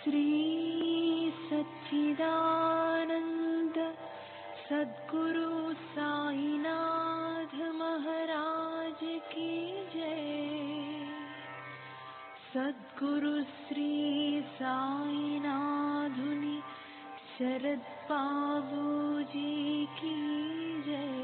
श्री सच्चिदानंद सद्गुरु साईनाथ महाराज की जय। सद्गुरु श्री साईनाथुनि शरद बाबूजी की जय।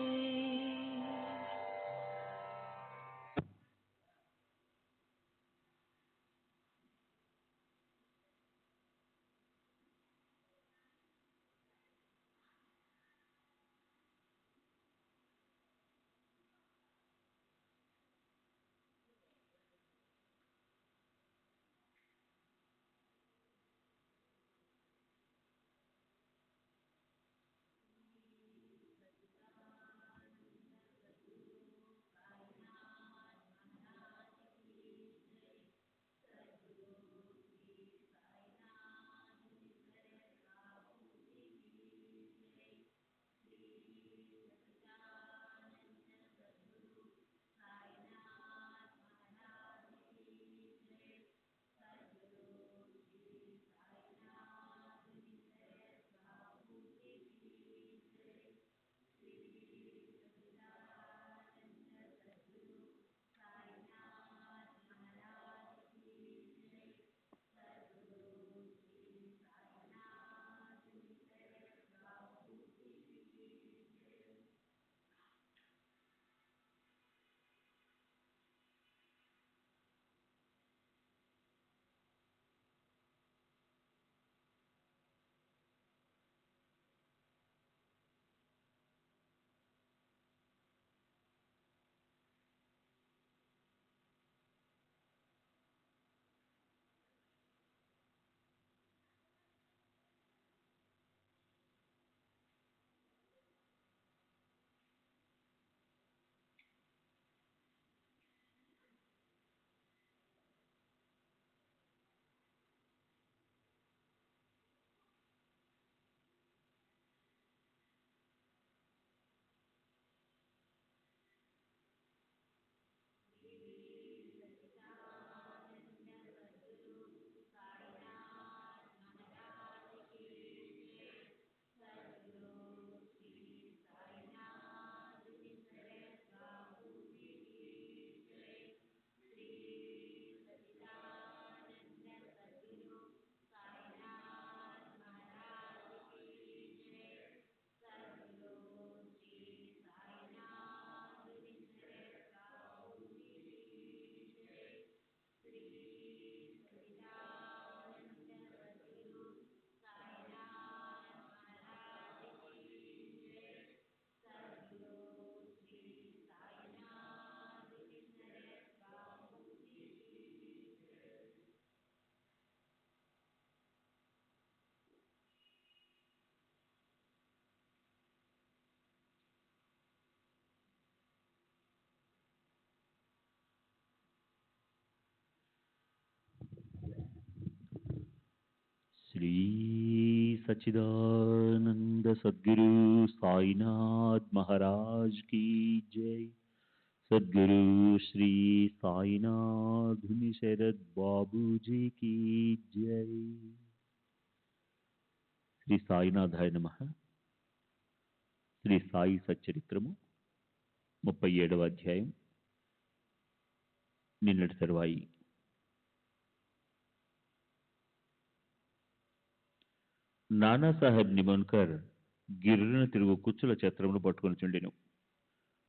श्री सच्चिदानंद सद्गुरु साईनाथ महाराज की जय। सद्गुरु श्री साईनाथ शरद बाबूजी की जय। శ్రీ సాయినాథాయ నమః. శ్రీ సాయి సచ్చరిత్రము 37వ అధ్యాయం. నిన్నటి తరువాయి. నానాసాహెబ్ నిమోన్కర్ గిర్రున తిరుగు కుచ్చుల ఛత్రమును పట్టుకొని చుండెను.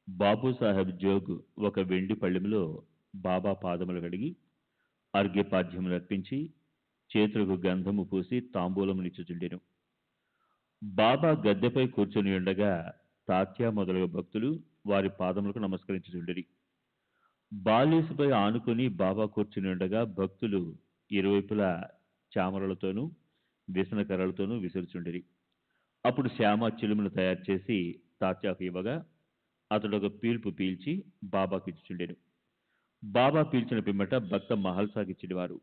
బాబూసాహెబ్ జోగ్ ఒక వెండి పళ్ళెములో బాబా పాదములు కడిగి అర్ఘ్యపాద్యములు అర్పించి చేతులకు గంధము పూసి తాంబూలమునిచ్చుచుండెను. బాబా గద్దెపై కూర్చొని ఉండగా తాత్య మొదలగు భక్తులు వారి పాదములకు నమస్కరించుచుండిరి. బాలీసుపై ఆనుకుని బాబా కూర్చుని ఉండగా భక్తులు ఇరువైపులా చామరలతోనూ వ్యసనకర్రలతోనూ విసురుచుండిరి. అప్పుడు శ్యామ చిలుమును తయారు చేసి తాత్యాకు ఇవ్వగా అతడు ఒక పీల్పు పీల్చి బాబాకి ఇచ్చుచుండెను. బాబా పీల్చిన పిమ్మట భక్త మహల్సాకిచ్చిడివారు.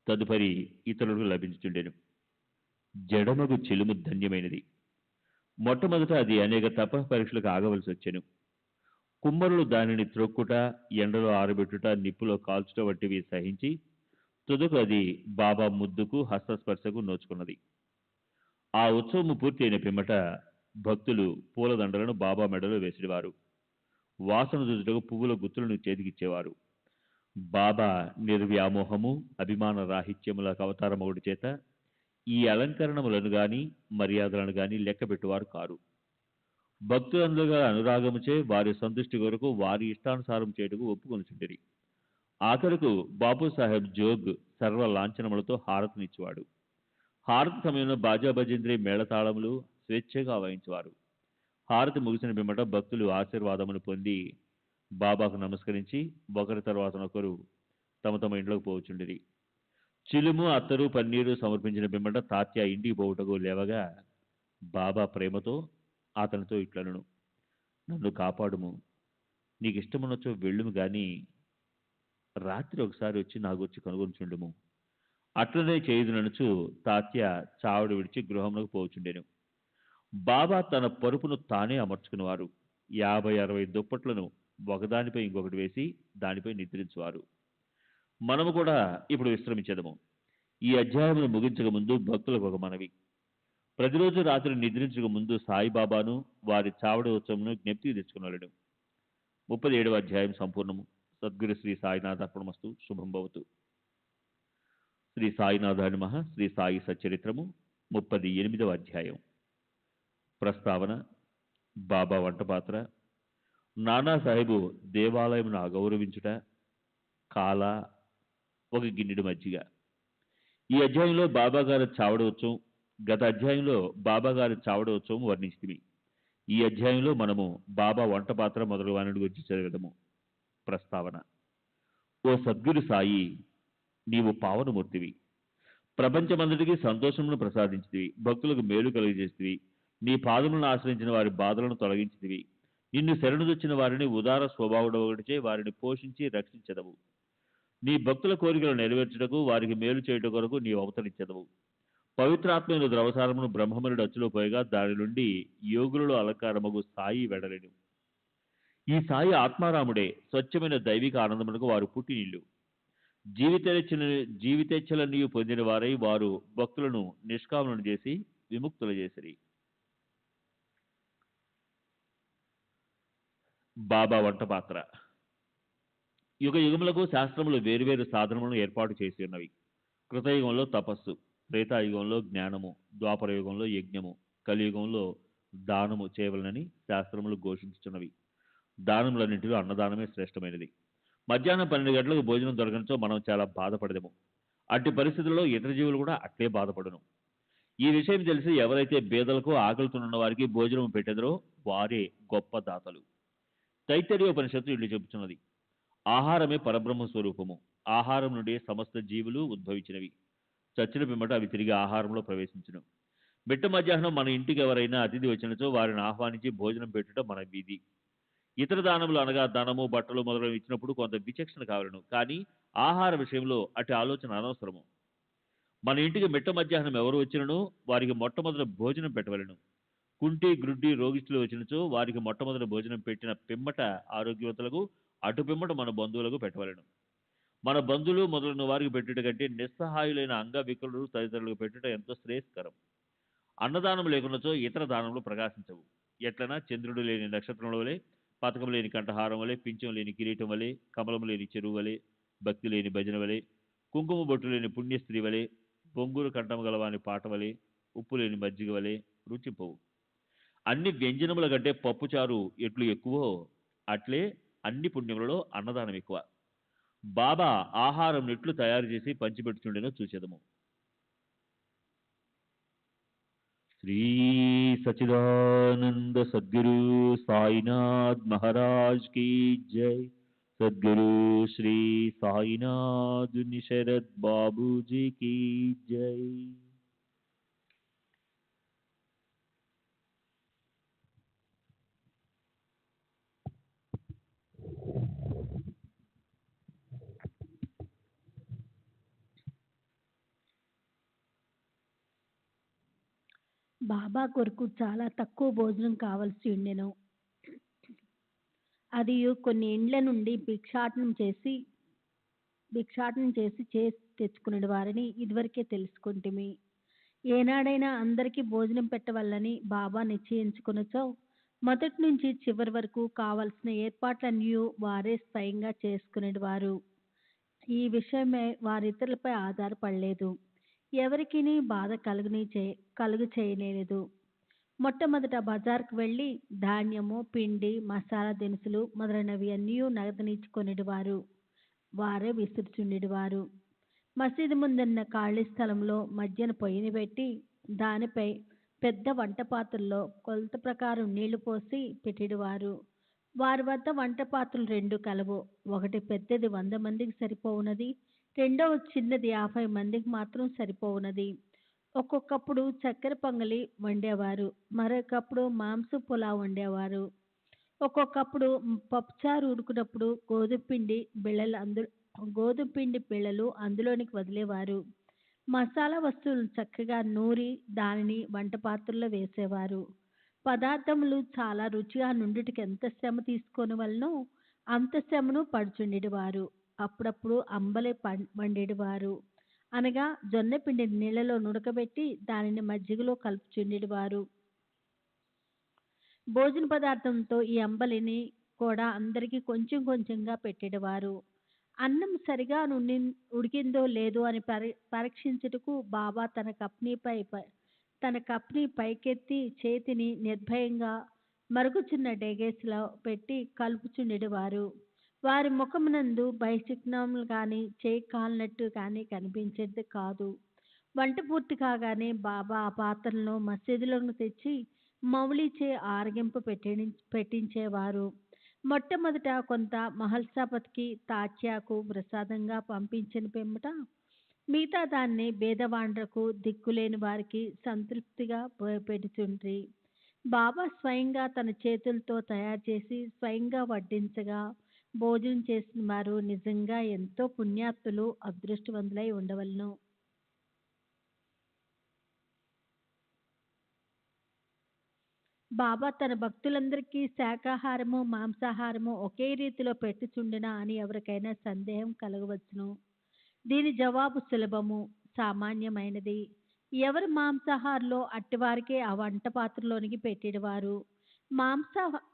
తదుపరి ఇతరులకు లభించుచుండెను. జడమగు చిలుము ధన్యమైనది. మొట్టమొదట అది అనేక తప పరీక్షలకు ఆగవలసి వచ్చెను. కుమ్మరులు దానిని త్రొక్కుట, ఎండలో ఆరబెట్టుట, నిప్పులో కాల్చుట వంటివి సహించి తుదకు అది బాబా ముద్దుకు హస్తస్పర్శకు నోచుకున్నది. ఆ ఉత్సవము పూర్తి అయిన పిమ్మట భక్తులు పూలదండలను బాబా మెడలో వేసివారు. వాసన చూచుటకు పువ్వుల గుత్తులను చేతికిచ్చేవారు. బాబా నిర్వ్యామోహము అభిమాన రాహిత్యములకు అవతారమొకటి చేత ఈ అలంకరణములను గాని మర్యాదలను గాని లెక్కబెట్టువారు కారు. భక్తులందరూ అనురాగముచే వారి సంతుష్టి కొరకు వారి ఇష్టానుసారం చేయుటకు ఒప్పుకొనుచుండిరి. ఆఖరకు బాపు సాహెబ్ జోగ్ సర్వ లాంఛనములతో హారతినిచ్చేవాడు. హారతి సమయంలో బాజా భజంత్రి మేళతాళములు స్వేచ్ఛగా వాయించేవారు. హారతి ముగిసిన పిమ్మట భక్తులు ఆశీర్వాదమును పొంది బాబాకు నమస్కరించి ఒకరి తర్వాత ఒకరు తమ తమ ఇంట్లోకి పోవచుండిరి. చిలుము అత్తరు పన్నీరు సమర్పించిన పిమ్మట తాత్య ఇంటికి పోవుటకు లేవగా బాబా ప్రేమతో అతనితో ఇట్లనను, నన్ను కాపాడుము, నీకు ఇష్టమున్నచో వెళ్ళుము గాని రాత్రి ఒకసారి వచ్చి నా గురించి కనుగొనుచుండుము. అట్లనే చేయుదుననుచు తాత్య చావడి విడిచి గృహమునకు పోవచుండెను. బాబా తన పరుపును తానే అమర్చుకునేవారు. 50-60 దుప్పట్లను ఒకదానిపై ఇంకొకటి వేసి దానిపై నిద్రించువారు. మనము కూడా ఇప్పుడు విశ్రమించదము. ఈ అధ్యాయమును ముగించక ముందు భక్తులకు ఒక మనవి. ప్రతిరోజు రాత్రి నిద్రించక ముందు సాయిబాబాను వారి చావడి ఉత్సవమును జ్ఞప్తికి తెచ్చుకున్నాడు. 37వ అధ్యాయం సంపూర్ణము. సద్గురు శ్రీ సాయినాథ అర్పణమస్తు. శుభం భవతు. శ్రీ సాయినాథాయ నమః. శ్రీ సాయి సచ్చరిత్రము 38వ అధ్యాయం. ప్రస్తావన: బాబా వంటపాత్ర, నానాసాహెబు దేవాలయమును అగౌరవించుట, కాల, ఒక గిన్నెడు మజ్జిగ. ఈ అధ్యాయంలో బాబాగారి చావడి ఉత్సవం, గత అధ్యాయంలో బాబాగారి చావడి ఉత్సవం వర్ణించింది. ఈ అధ్యాయంలో మనము బాబా వంటపాత్ర మొదలు వాని గురించి చదివేదము. ప్రస్తావన: ఓ సద్గురు సాయి, నీవు పావనమూర్తివి. ప్రపంచమంతటికి సంతోషమును ప్రసాదించితివి. భక్తులకు మేలు కలిగజేసితివి. నీ పాదములను ఆశ్రయించిన వారి బాధలను తొలగించితివి. నిన్ను శరణుదొచ్చిన వారిని ఉదార స్వభావుడొకటిచే వారిని పోషించి రక్షించెదవు. నీ భక్తుల కోరికలు నెరవేర్చుటకు, వారికి మేలు చేయుట కొరకు నీవు అవతరించెదవు. పవిత్రాత్మైన ద్రవసారమును బ్రహ్మమునుడు అచ్చులో పోయగా దాని నుండి యోగులలో అలంకారమగు సాయి వెడలెను. ఈ సాయి ఆత్మారాముడే. స్వచ్ఛమైన దైవిక ఆనందమునకు వారు పుట్టినిల్లు. జీవితేచ్ఛలన్నీ పొందిన వారై వారు భక్తులను నిష్కాములను చేసి విముక్తులు చేసిరి. బాబా వంటపాత్ర. యుగ యుగములకు శాస్త్రములు వేరువేరు సాధనములను ఏర్పాటు చేసి ఉన్నవి. కృతయుగంలో తపస్సు, త్రేతాయుగంలో జ్ఞానము, ద్వాపర యుగంలో యజ్ఞము, కలియుగంలో దానము చేయవలనని శాస్త్రములు ఘోషించుచున్నవి. దానములన్నింటిలో అన్నదానమే శ్రేష్టమైనది. మధ్యాహ్నం 12 గంటలకు భోజనం దొరకడంతో మనం చాలా బాధపడదేము. అట్టి పరిస్థితుల్లో ఇతర జీవులు కూడా అట్లే బాధపడను. ఈ విషయం తెలిసి ఎవరైతే బేదలకు, ఆకలితున్న వారికి భోజనం పెట్టెదరో వారే గొప్ప దాతలు. తైత్తరీయోపనిషత్తు ఇల్లు చెబుతున్నది, ఆహారమే పరబ్రహ్మ స్వరూపము. ఆహారం నుండి సమస్త జీవులు ఉద్భవించినవి. చచ్చిన పిమ్మట అవి తిరిగి ఆహారంలో ప్రవేశించును. మిట్ట మధ్యాహ్నం మన ఇంటికి ఎవరైనా అతిథి వచ్చినచో వారిని ఆహ్వానించి భోజనం పెట్టుట మన విధి. ఇతర దానములు అనగా ధనము, బట్టలు మొదలైనవి ఇచ్చినప్పుడు కొంత విచక్షణ కావలను. కానీ ఆహార విషయంలో అటు ఆలోచన అనవసరము. మన ఇంటికి మిట్ట మధ్యాహ్నం ఎవరు వచ్చినను వారికి మొట్టమొదటి భోజనం పెట్టవలను. కుంటి, గ్రుడ్డి, రోగిష్ఠులు వచ్చినచో వారికి మొట్టమొదటి భోజనం పెట్టిన పిమ్మట ఆరోగ్యవంతులకు, అటు పిమ్మట మన బంధువులకు పెట్టవలను. మన బంధువులు మొదలైన వారికి పెట్టుట కంటే నిస్సహాయులైన అంగవికలుడు తదితరులకు పెట్టుట ఎంతో శ్రేయస్కరం. అన్నదానం లేకున్నచో ఇతర దానములు ప్రకాశించవు. ఎట్లనా చంద్రుడు లేని నక్షత్రం వలె, పథకం లేని కంఠహారం వలె, పింఛం లేని కిరీటం వలె, కమలం లేని చెరువు వలె, భక్తి లేని భజన వలె, కుంకుమ బొట్టు లేని పుణ్యస్త్రీ వలె, బొంగురు కంఠము గలవాని పాట వలె, ఉప్పు లేని మజ్జిగ వలె రుచిపోవు. అన్ని వ్యంజనముల కంటే పప్పుచారు ఎట్లు ఎక్కువో అట్లే అన్ని పుణ్యములలో అన్నదానం ఎక్కువ. బాబా ఆహారం నెట్లు తయారు చేసి పంచిపెట్టుచుండెనో చూచెదము. శ్రీ సచిదానంద సద్గురు సాయినాథ్ మహారాజ్ की जय. सद्गुरु श्री साईनाथ निशरद बाबू जी की जय. బాబా కొరకు చాలా తక్కువ భోజనం కావలసి ఉండెను. అది కొన్ని ఇండ్ల నుండి భిక్షాటనం చేసి భిక్షాటన చేసి తెచ్చుకునే వారని ఇదివరకే తెలుసుకుంటిమి. ఏనాడైనా అందరికీ భోజనం పెట్టవల్లని బాబా నిశ్చయించుకొనుచో మొదటి నుంచి చివరి వరకు కావలసిన ఏర్పాట్లన్నీ వారే స్వయంగా చేసుకునేవారు. ఈ విషయమై వారితరులపై ఆధారపడలేదు. ఎవరికిని బాధ కలుగు చేయలేదు. మొట్టమొదట బజార్కు వెళ్ళి ధాన్యము, పిండి, మసాలా దినుసులు మొదలైనవి అన్నీ నగదనిచ్చుకొనేటివారు. వారే విసురుచుండేటివారు. మసీదు ముందున్న ఖాళీ స్థలంలో మధ్యన పొయ్యిని పెట్టి దానిపై పెద్ద వంట పాత్రలో కొలత ప్రకారం నీళ్లు పోసి పెట్టేటివారు. వారి వద్ద వంట పాత్రలు 2 కలవు. ఒకటి పెద్దది 100 మందికి సరిపోవునది. రెండవ చిన్నది 50 మందికి మాత్రం సరిపోవునది. ఒక్కొక్కప్పుడు చక్కెర పొంగలి వండేవారు. మరొకప్పుడు మాంసం పులావ్ వండేవారు. ఒక్కొక్కప్పుడు పప్పుచారు ఉడుకునప్పుడు గోధుమ పిండి బిళ్ళలు అందులోనికి వదిలేవారు. మసాలా వస్తువులను చక్కగా నూరి దానిని వంట పాత్రలో వేసేవారు. పదార్థములు చాలా రుచిగా నుండుటకు ఎంత శ్రమ తీసుకోనవలెనో అంత శ్రమను పడుచుండేటివారు. అప్పుడప్పుడు అంబలి వండేటివారు. అనగా జొన్న పిండిని నీళ్లలో నుడకబెట్టి దానిని మజ్జిగలో కలుపుచుండేటివారు. భోజన పదార్థంతో ఈ అంబలిని కూడా అందరికీ కొంచెం కొంచెంగా పెట్టేటివారు. అన్నం సరిగా ఉడికిందో లేదో అని పరీక్షించుటకు బాబా తన కప్ని పైకెత్తి చేతిని నిర్భయంగా మరుగుచున్న డేగేస్లో పెట్టి కలుపుచుండేటివారు. వారి ముఖమునందు భయచిహ్నములు కానీ చేయి కాలినట్టు కానీ కనిపించేది కాదు. వంట పూర్తి కాగానే బాబా ఆ పాత్రలను మసీదులోకి తెచ్చి మౌలిచే ఆరగింపు పెట్టించేవారు. మొట్టమొదట కొంత మహల్సాపతికి తాత్యాకు ప్రసాదంగా పంపించిన పిమ్మట మిగతా దాన్ని భేదవాండ్రకు దిక్కులేని వారికి సంతృప్తిగా పెడుతుండ్రి. బాబా స్వయంగా తన చేతులతో తయారు చేసి స్వయంగా వడ్డించగా భోజనం చేసిన వారు నిజంగా ఎంతో పుణ్యాత్తులు, అదృష్టవంతులై ఉండవలను. బాబా తన భక్తులందరికీ శాకాహారము, మాంసాహారము ఒకే రీతిలో పెట్టుచుండునా అని ఎవరికైనా సందేహం కలగవచ్చును. దీని జవాబు సులభము, సామాన్యమైనది. ఎవరు మాంసాహారులో అట్టివారికే ఆ వంట పాత్రలోనికి పెట్టేవారు.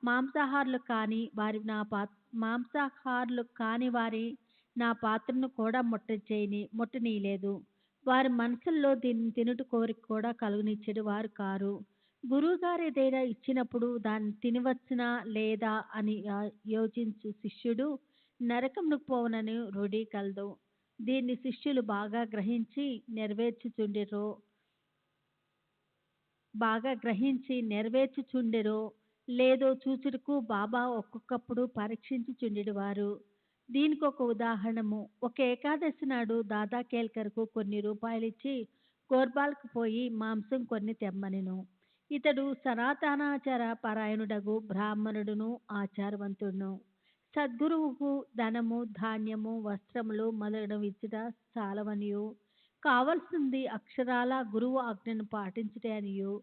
మాంసాహారులు కాని వారి నా పాత్రను కూడా ముట్టనీయలేదు. వారి మనసుల్లో దీన్ని తినుట కోరిక కూడా కలుగనిచ్చేది వారు కారు. గురువుగారు ఏదైనా ఇచ్చినప్పుడు దాన్ని తినవచ్చునా లేదా అని యోచించు శిష్యుడు నరకమునకు పోవునని రూఢి కలదు. దీన్ని శిష్యులు బాగా గ్రహించి నెరవేర్చుచుండెరో లేదో చూచుటకు బాబా ఒక్కొక్కప్పుడు పరీక్షించుచుండెడివారు. దీనికి ఒక ఉదాహరణము. ఒక ఏకాదశి నాడు దాదా కేల్కర్కు కొన్ని రూపాయలిచ్చి గోర్బాల్కు పోయి మాంసం కొన్ని తెమ్మనెను. ఇతడు సనాతనాచార పరాయణుడగు బ్రాహ్మణుడును ఆచారవంతుడును. సద్గురువుకు ధనము, ధాన్యము, వస్త్రములు మొదలైనవి ఇచ్చుట చాలవనియు, కావలసింది అక్షరాల గురువు ఆజ్ఞను పాటించుటే అనియు,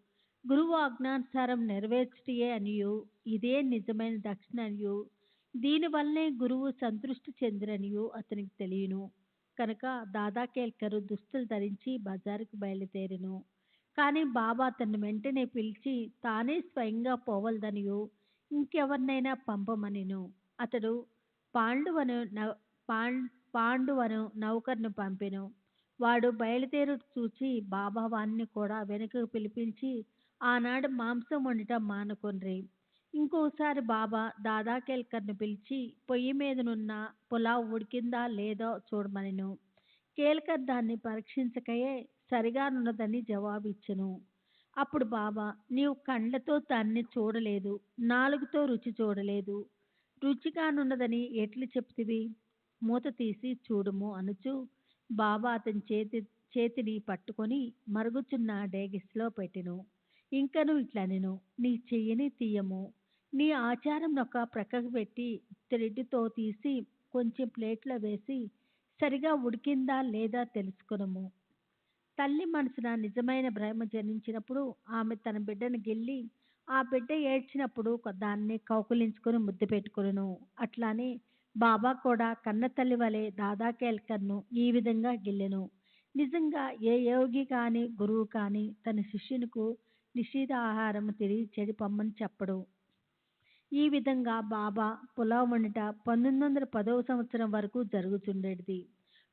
గురువు ఆజ్ఞానుసారం నెరవేర్చుటయే అనియు, ఇదే నిజమైన దక్షిణ అనియు, దీనివల్లనే గురువు సంతృష్టి చెందిరనియు అతనికి తెలియను. కనుక దాదా కేల్కరు దుస్తులు ధరించి బజారుకు బయలుదేరెను. కానీ బాబా అతన్ని వెంటనే పిలిచి తానే స్వయంగా పోవలదనియు ఇంకెవరినైనా పంపమనెను. అతడు పాండువను నౌకర్ను పంపెను. వాడు బయలుదేరుట చూచి బాబా వాణ్ణి కూడా వెనుకకు పిలిపించి ఆనాడు మాంసం వండటం మానుకొండ్రి. ఇంకోసారి బాబా దాదా కేల్కర్ను పిలిచి పొయ్యి మీదనున్న పులావ్ ఉడికిందా లేదో చూడమనెను. కేల్కర్ దాన్ని పరీక్షించకయే సరిగానున్నదని జవాబిచ్చెను. అప్పుడు బాబా, నీవు కండ్లతో దాన్ని చూడలేదు, నాలుగుతో రుచి చూడలేదు, రుచిగానున్నదని ఎట్లు చెప్తివి? మూత తీసి చూడుము అనుచు బాబా అతని చేతిని పట్టుకొని మరుగుచున్న డేగిస్లో పెట్టెను. ఇంకను ఇట్లనెను, నీ చెయ్యిని తీయము. నీ ఆచారం ఒక ప్రక్కకు పెట్టి థ్రెడ్డుతో తీసి కొంచెం ప్లేట్లో వేసి సరిగా ఉడికిందా లేదా తెలుసుకొనుము. తల్లి మనసున నిజమైన భ్రమ జనించినప్పుడు ఆమె తన బిడ్డను గిల్లి ఆ బిడ్డ ఏడ్చినప్పుడు దాన్ని కౌకులించుకొని ముద్దు పెట్టుకొనును. అట్లానే బాబా కూడా కన్నతల్లి వలె దాదా కేల్కర్ను ఈ విధంగా గిల్లెను. నిజంగా ఏ యోగి కానీ గురువు కానీ తన శిష్యునికు నిషిద్ధ ఆహారం తిరిగి చెడి పొమ్మని చెప్పడు. ఈ విధంగా బాబా పులావ్ వండుట 1910వ సంవత్సరం వరకు జరుగుతుండేది.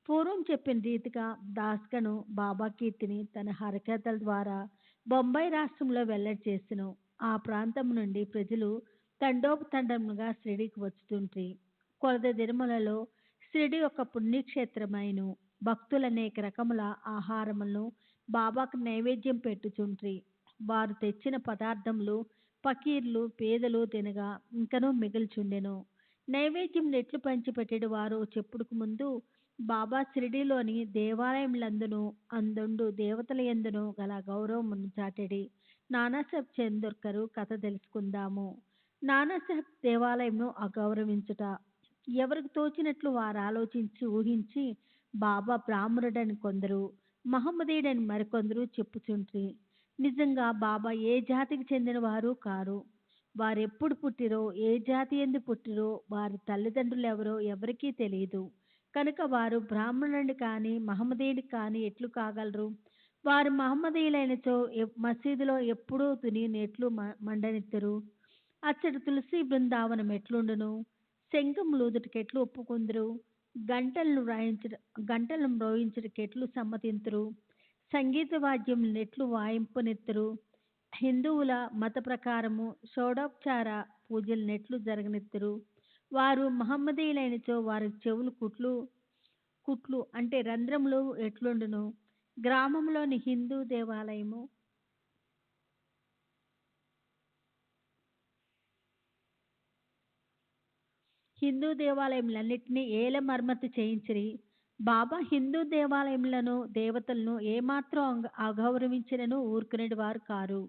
పూర్వం చెప్పిన రీతిగా దాస్గను బాబా కీర్తిని తన హరకథల ద్వారా బొంబాయి రాష్ట్రంలో వెల్లడి చేసెను. ఆ ప్రాంతం నుండి ప్రజలు తండోపతండముగా షిరిడీకి వచ్చుతుండ్రి. కొలది దినములలో షిరిడి ఒక పుణ్యక్షేత్రమైను. భక్తులు అనేక రకముల ఆహారములను బాబాకు నైవేద్యం పెట్టుచుండ్రి. వారు తెచ్చిన పదార్థములు ఫకీర్లు పేదలు తినగా ఇంకనూ మిగిల్చుండెను. నైవేద్యం నెట్లు పంచిపెట్టెడు వారు చెప్పుడుకు ముందు బాబా షిరిడీలోని దేవాలయములందును అందుండు దేవతల యందును గల గౌరవమును చాటెడి నానాసాహెబ్ చందోర్కరు కథ తెలుసుకుందాము. నానాసాహెబ్ దేవాలయంను అగౌరవించుట. ఎవరికి తోచినట్లు వారు ఆలోచించి ఊహించి బాబా బ్రాహ్మణుడని కొందరు, మహమ్మదీయుడని మరికొందరు చెప్పుచుండ్రి. నిజంగా బాబా ఏ జాతికి చెందిన వారు కారు. వారెప్పుడు పుట్టిరో, ఏ జాతి ఎందు పుట్టిరో, వారి తల్లిదండ్రులు ఎవరో ఎవరికీ తెలియదు. కనుక వారు బ్రాహ్మణుని కానీ మహమ్మదీయుడు కానీ ఎట్లు కాగలరు? వారు మహమ్మదీయులైనచో మసీదులో ఎప్పుడూ తుని ఎట్లు మండనిత్తరు? అచ్చటి తులసి బృందావనం ఎట్లుండును? శంఖములూదుటకెట్లు ఒప్పుకుందరు? గంటలను మ్రోయించుటకెట్లు సమ్మతింతురు? సంగీత వాద్యం నెట్లు వాయింపనిత్తరు? హిందువుల మత ప్రకారము షోడోపచార పూజలు నెట్లు జరగనిత్తరు? వారు మహమ్మదీయులైనచో వారి చెవులు కుట్లు కుట్లు అంటే రంధ్రములు ఎట్లుండును? గ్రామంలోని హిందూ దేవాలయములన్నిటినీ ఏల మరమ్మతు చేయించిరి. బాబా హిందూ దేవాలయములను దేవతలను ఏమాత్రం అగౌరవించినను ఊరుకునేటి వారు కారు.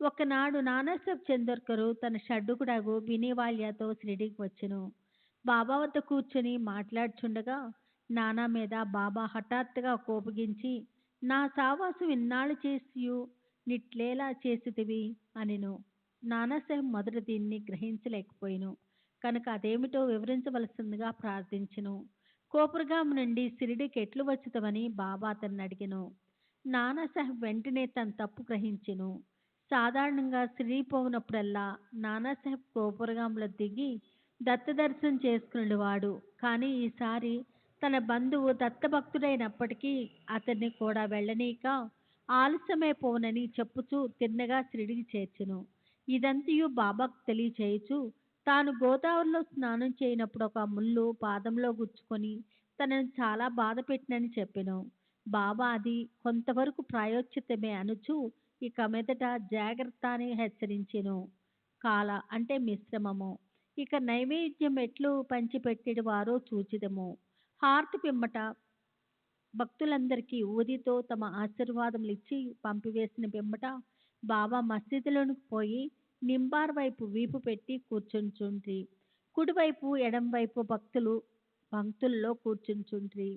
ఒకనాడు నానాసాహెబ్ చందోర్కరు తన షడ్డుకుడగు బినీవాల్యాతో షిరిడీకి వచ్చెను. బాబా వద్ద కూర్చొని మాట్లాడుచుండగా నానా మీద బాబా హఠాత్తుగా కోపగించి, నా సావాసం ఇన్నాళ్ళు చేసియు నిట్లేలా చేసితివి అనెను. నానాసాహెబ్ మొదట దీన్ని గ్రహించలేకపోయిను. కనుక అదేమిటో వివరించవలసిందిగా ప్రార్థించెను. కోపురగాం నుండి షిరిడీకి ఎట్లు వచ్చుతవని బాబా అతన్ని అడిగెను. నానాసాహెబ్ వెంటనే తన తప్పు గ్రహించెను. సాధారణంగా షిరిడీ పోవునప్పుడల్లా నానాసాహెబ్ కోపురగాంలో దిగి దత్తదర్శనం చేసుకునేవాడు. కానీ ఈసారి తన బంధువు దత్తభక్తుడైనప్పటికీ అతన్ని కూడా వెళ్ళనీక ఆలస్యమైపోవునని చెప్పుచూ తిన్నగా షిరిడీకి చేర్చెను. ఇదంతయు బాబాకు తెలియచేయుచు తాను గోదావరిలో స్నానం చేయనప్పుడు ఒక ముళ్ళు పాదంలో గుచ్చుకొని తనను చాలా బాధ పెట్టినని చెప్పెను. బాబా అది కొంతవరకు ప్రాయోచితమే అనుచు ఇక మీదట జాగ్రత్త అని హెచ్చరించెను. కాల అంటే మిశ్రమము. ఇక నైవేద్యం ఎట్లు పంచిపెట్టెడు వారో చూచిదము. హారతి పిమ్మట భక్తులందరికీ ఊదితో తమ ఆశీర్వాదములు ఇచ్చి పంపివేసిన పిమ్మట బాబా మసీదులోనికి పోయి నింబార్ వైపు వీపు పెట్టి కూర్చుంచుండ్రి. కుడివైపు ఎడంవైపు భక్తుల్లో కూర్చుంచుండ్రి.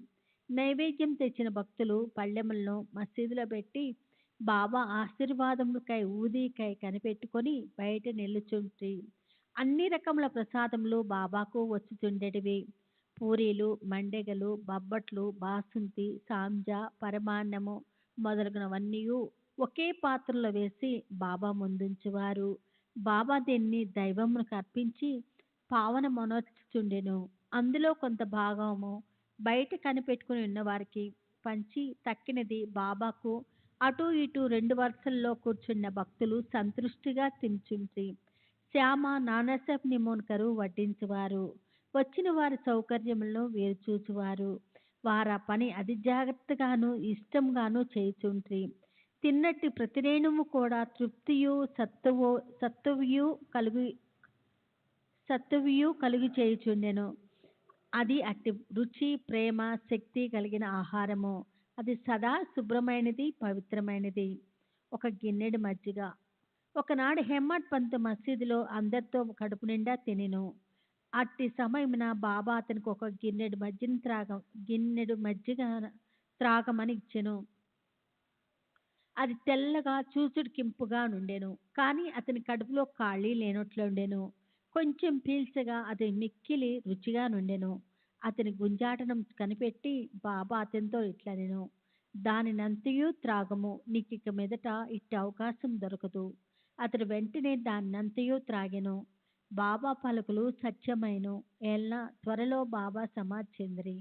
నైవేద్యం తెచ్చిన భక్తులు పళ్ళెములను మసీదులో పెట్టి బాబా ఆశీర్వాదములకై ఊదికై కనిపెట్టుకొని బయట నిలుచుండ్రి. అన్ని రకముల ప్రసాదములు బాబాకు వచ్చుచుండెడివి. పూరీలు, మండెగలు, బబ్బట్లు, బాసుంతి, సాంజా, పరమాన్నము మొదలగునవన్నీ ఒకే పాత్రలో వేసి బాబా ముందుంచువారు. బాబా దీన్ని దైవమునకు అర్పించి పావనమొనర్చుచుండెను. అందులో కొంత భాగము బయట కనిపెట్టుకుని ఉన్నవారికి పంచి తక్కినది బాబాకు అటు ఇటు 2 వరుసల్లో కూర్చున్న భక్తులు సంతృష్టిగా తినుచుండ్రి. శ్యామ నానాసాహెబ్ నిమోన్కరు వడ్డించువారు. వచ్చిన వారి సౌకర్యములను వీరు చూచువారు. వారా పని అతి జాగ్రత్తగాను ఇష్టంగాను చేయుచుండ్రి. తిన్నట్టు ప్రతిరేణువు కూడా తృప్తియు సత్తువియు కలుగు చేయుచుండెను. అది అట్టి రుచి ప్రేమ శక్తి కలిగిన ఆహారము. అది సదా శుభ్రమైనది, పవిత్రమైనది. ఒక గిన్నెడు మజ్జిగ. ఒకనాడు హెమ్మట్ పంత్ మసీదులో అందరితో కడుపు నిండా తినెను. అట్టి సమయమున బాబా అతనికి ఒక గిన్నెడు మజ్జిగ త్రాగమని ఇచ్చెను. అది తెల్లగా చూచుడికింపుగా నుండెను. కానీ అతని కడుపులో ఖాళీ లేనట్లుండెను. కొంచెం పీల్చగా అది మిక్కిలి రుచిగా నుండెను. అతని గుంజాటనం కనిపెట్టి బాబా అతనితో ఇట్లనెను, దానినంతయు త్రాగము, నీకిక మీదట ఇట్టి అవకాశం దొరకదు. అతడు వెంటనే దాన్నంతయు త్రాగెను. బాబా పలుకులు సత్యమైను. ఏళ్ళ త్వరలో బాబా సమాధి చెందిరి.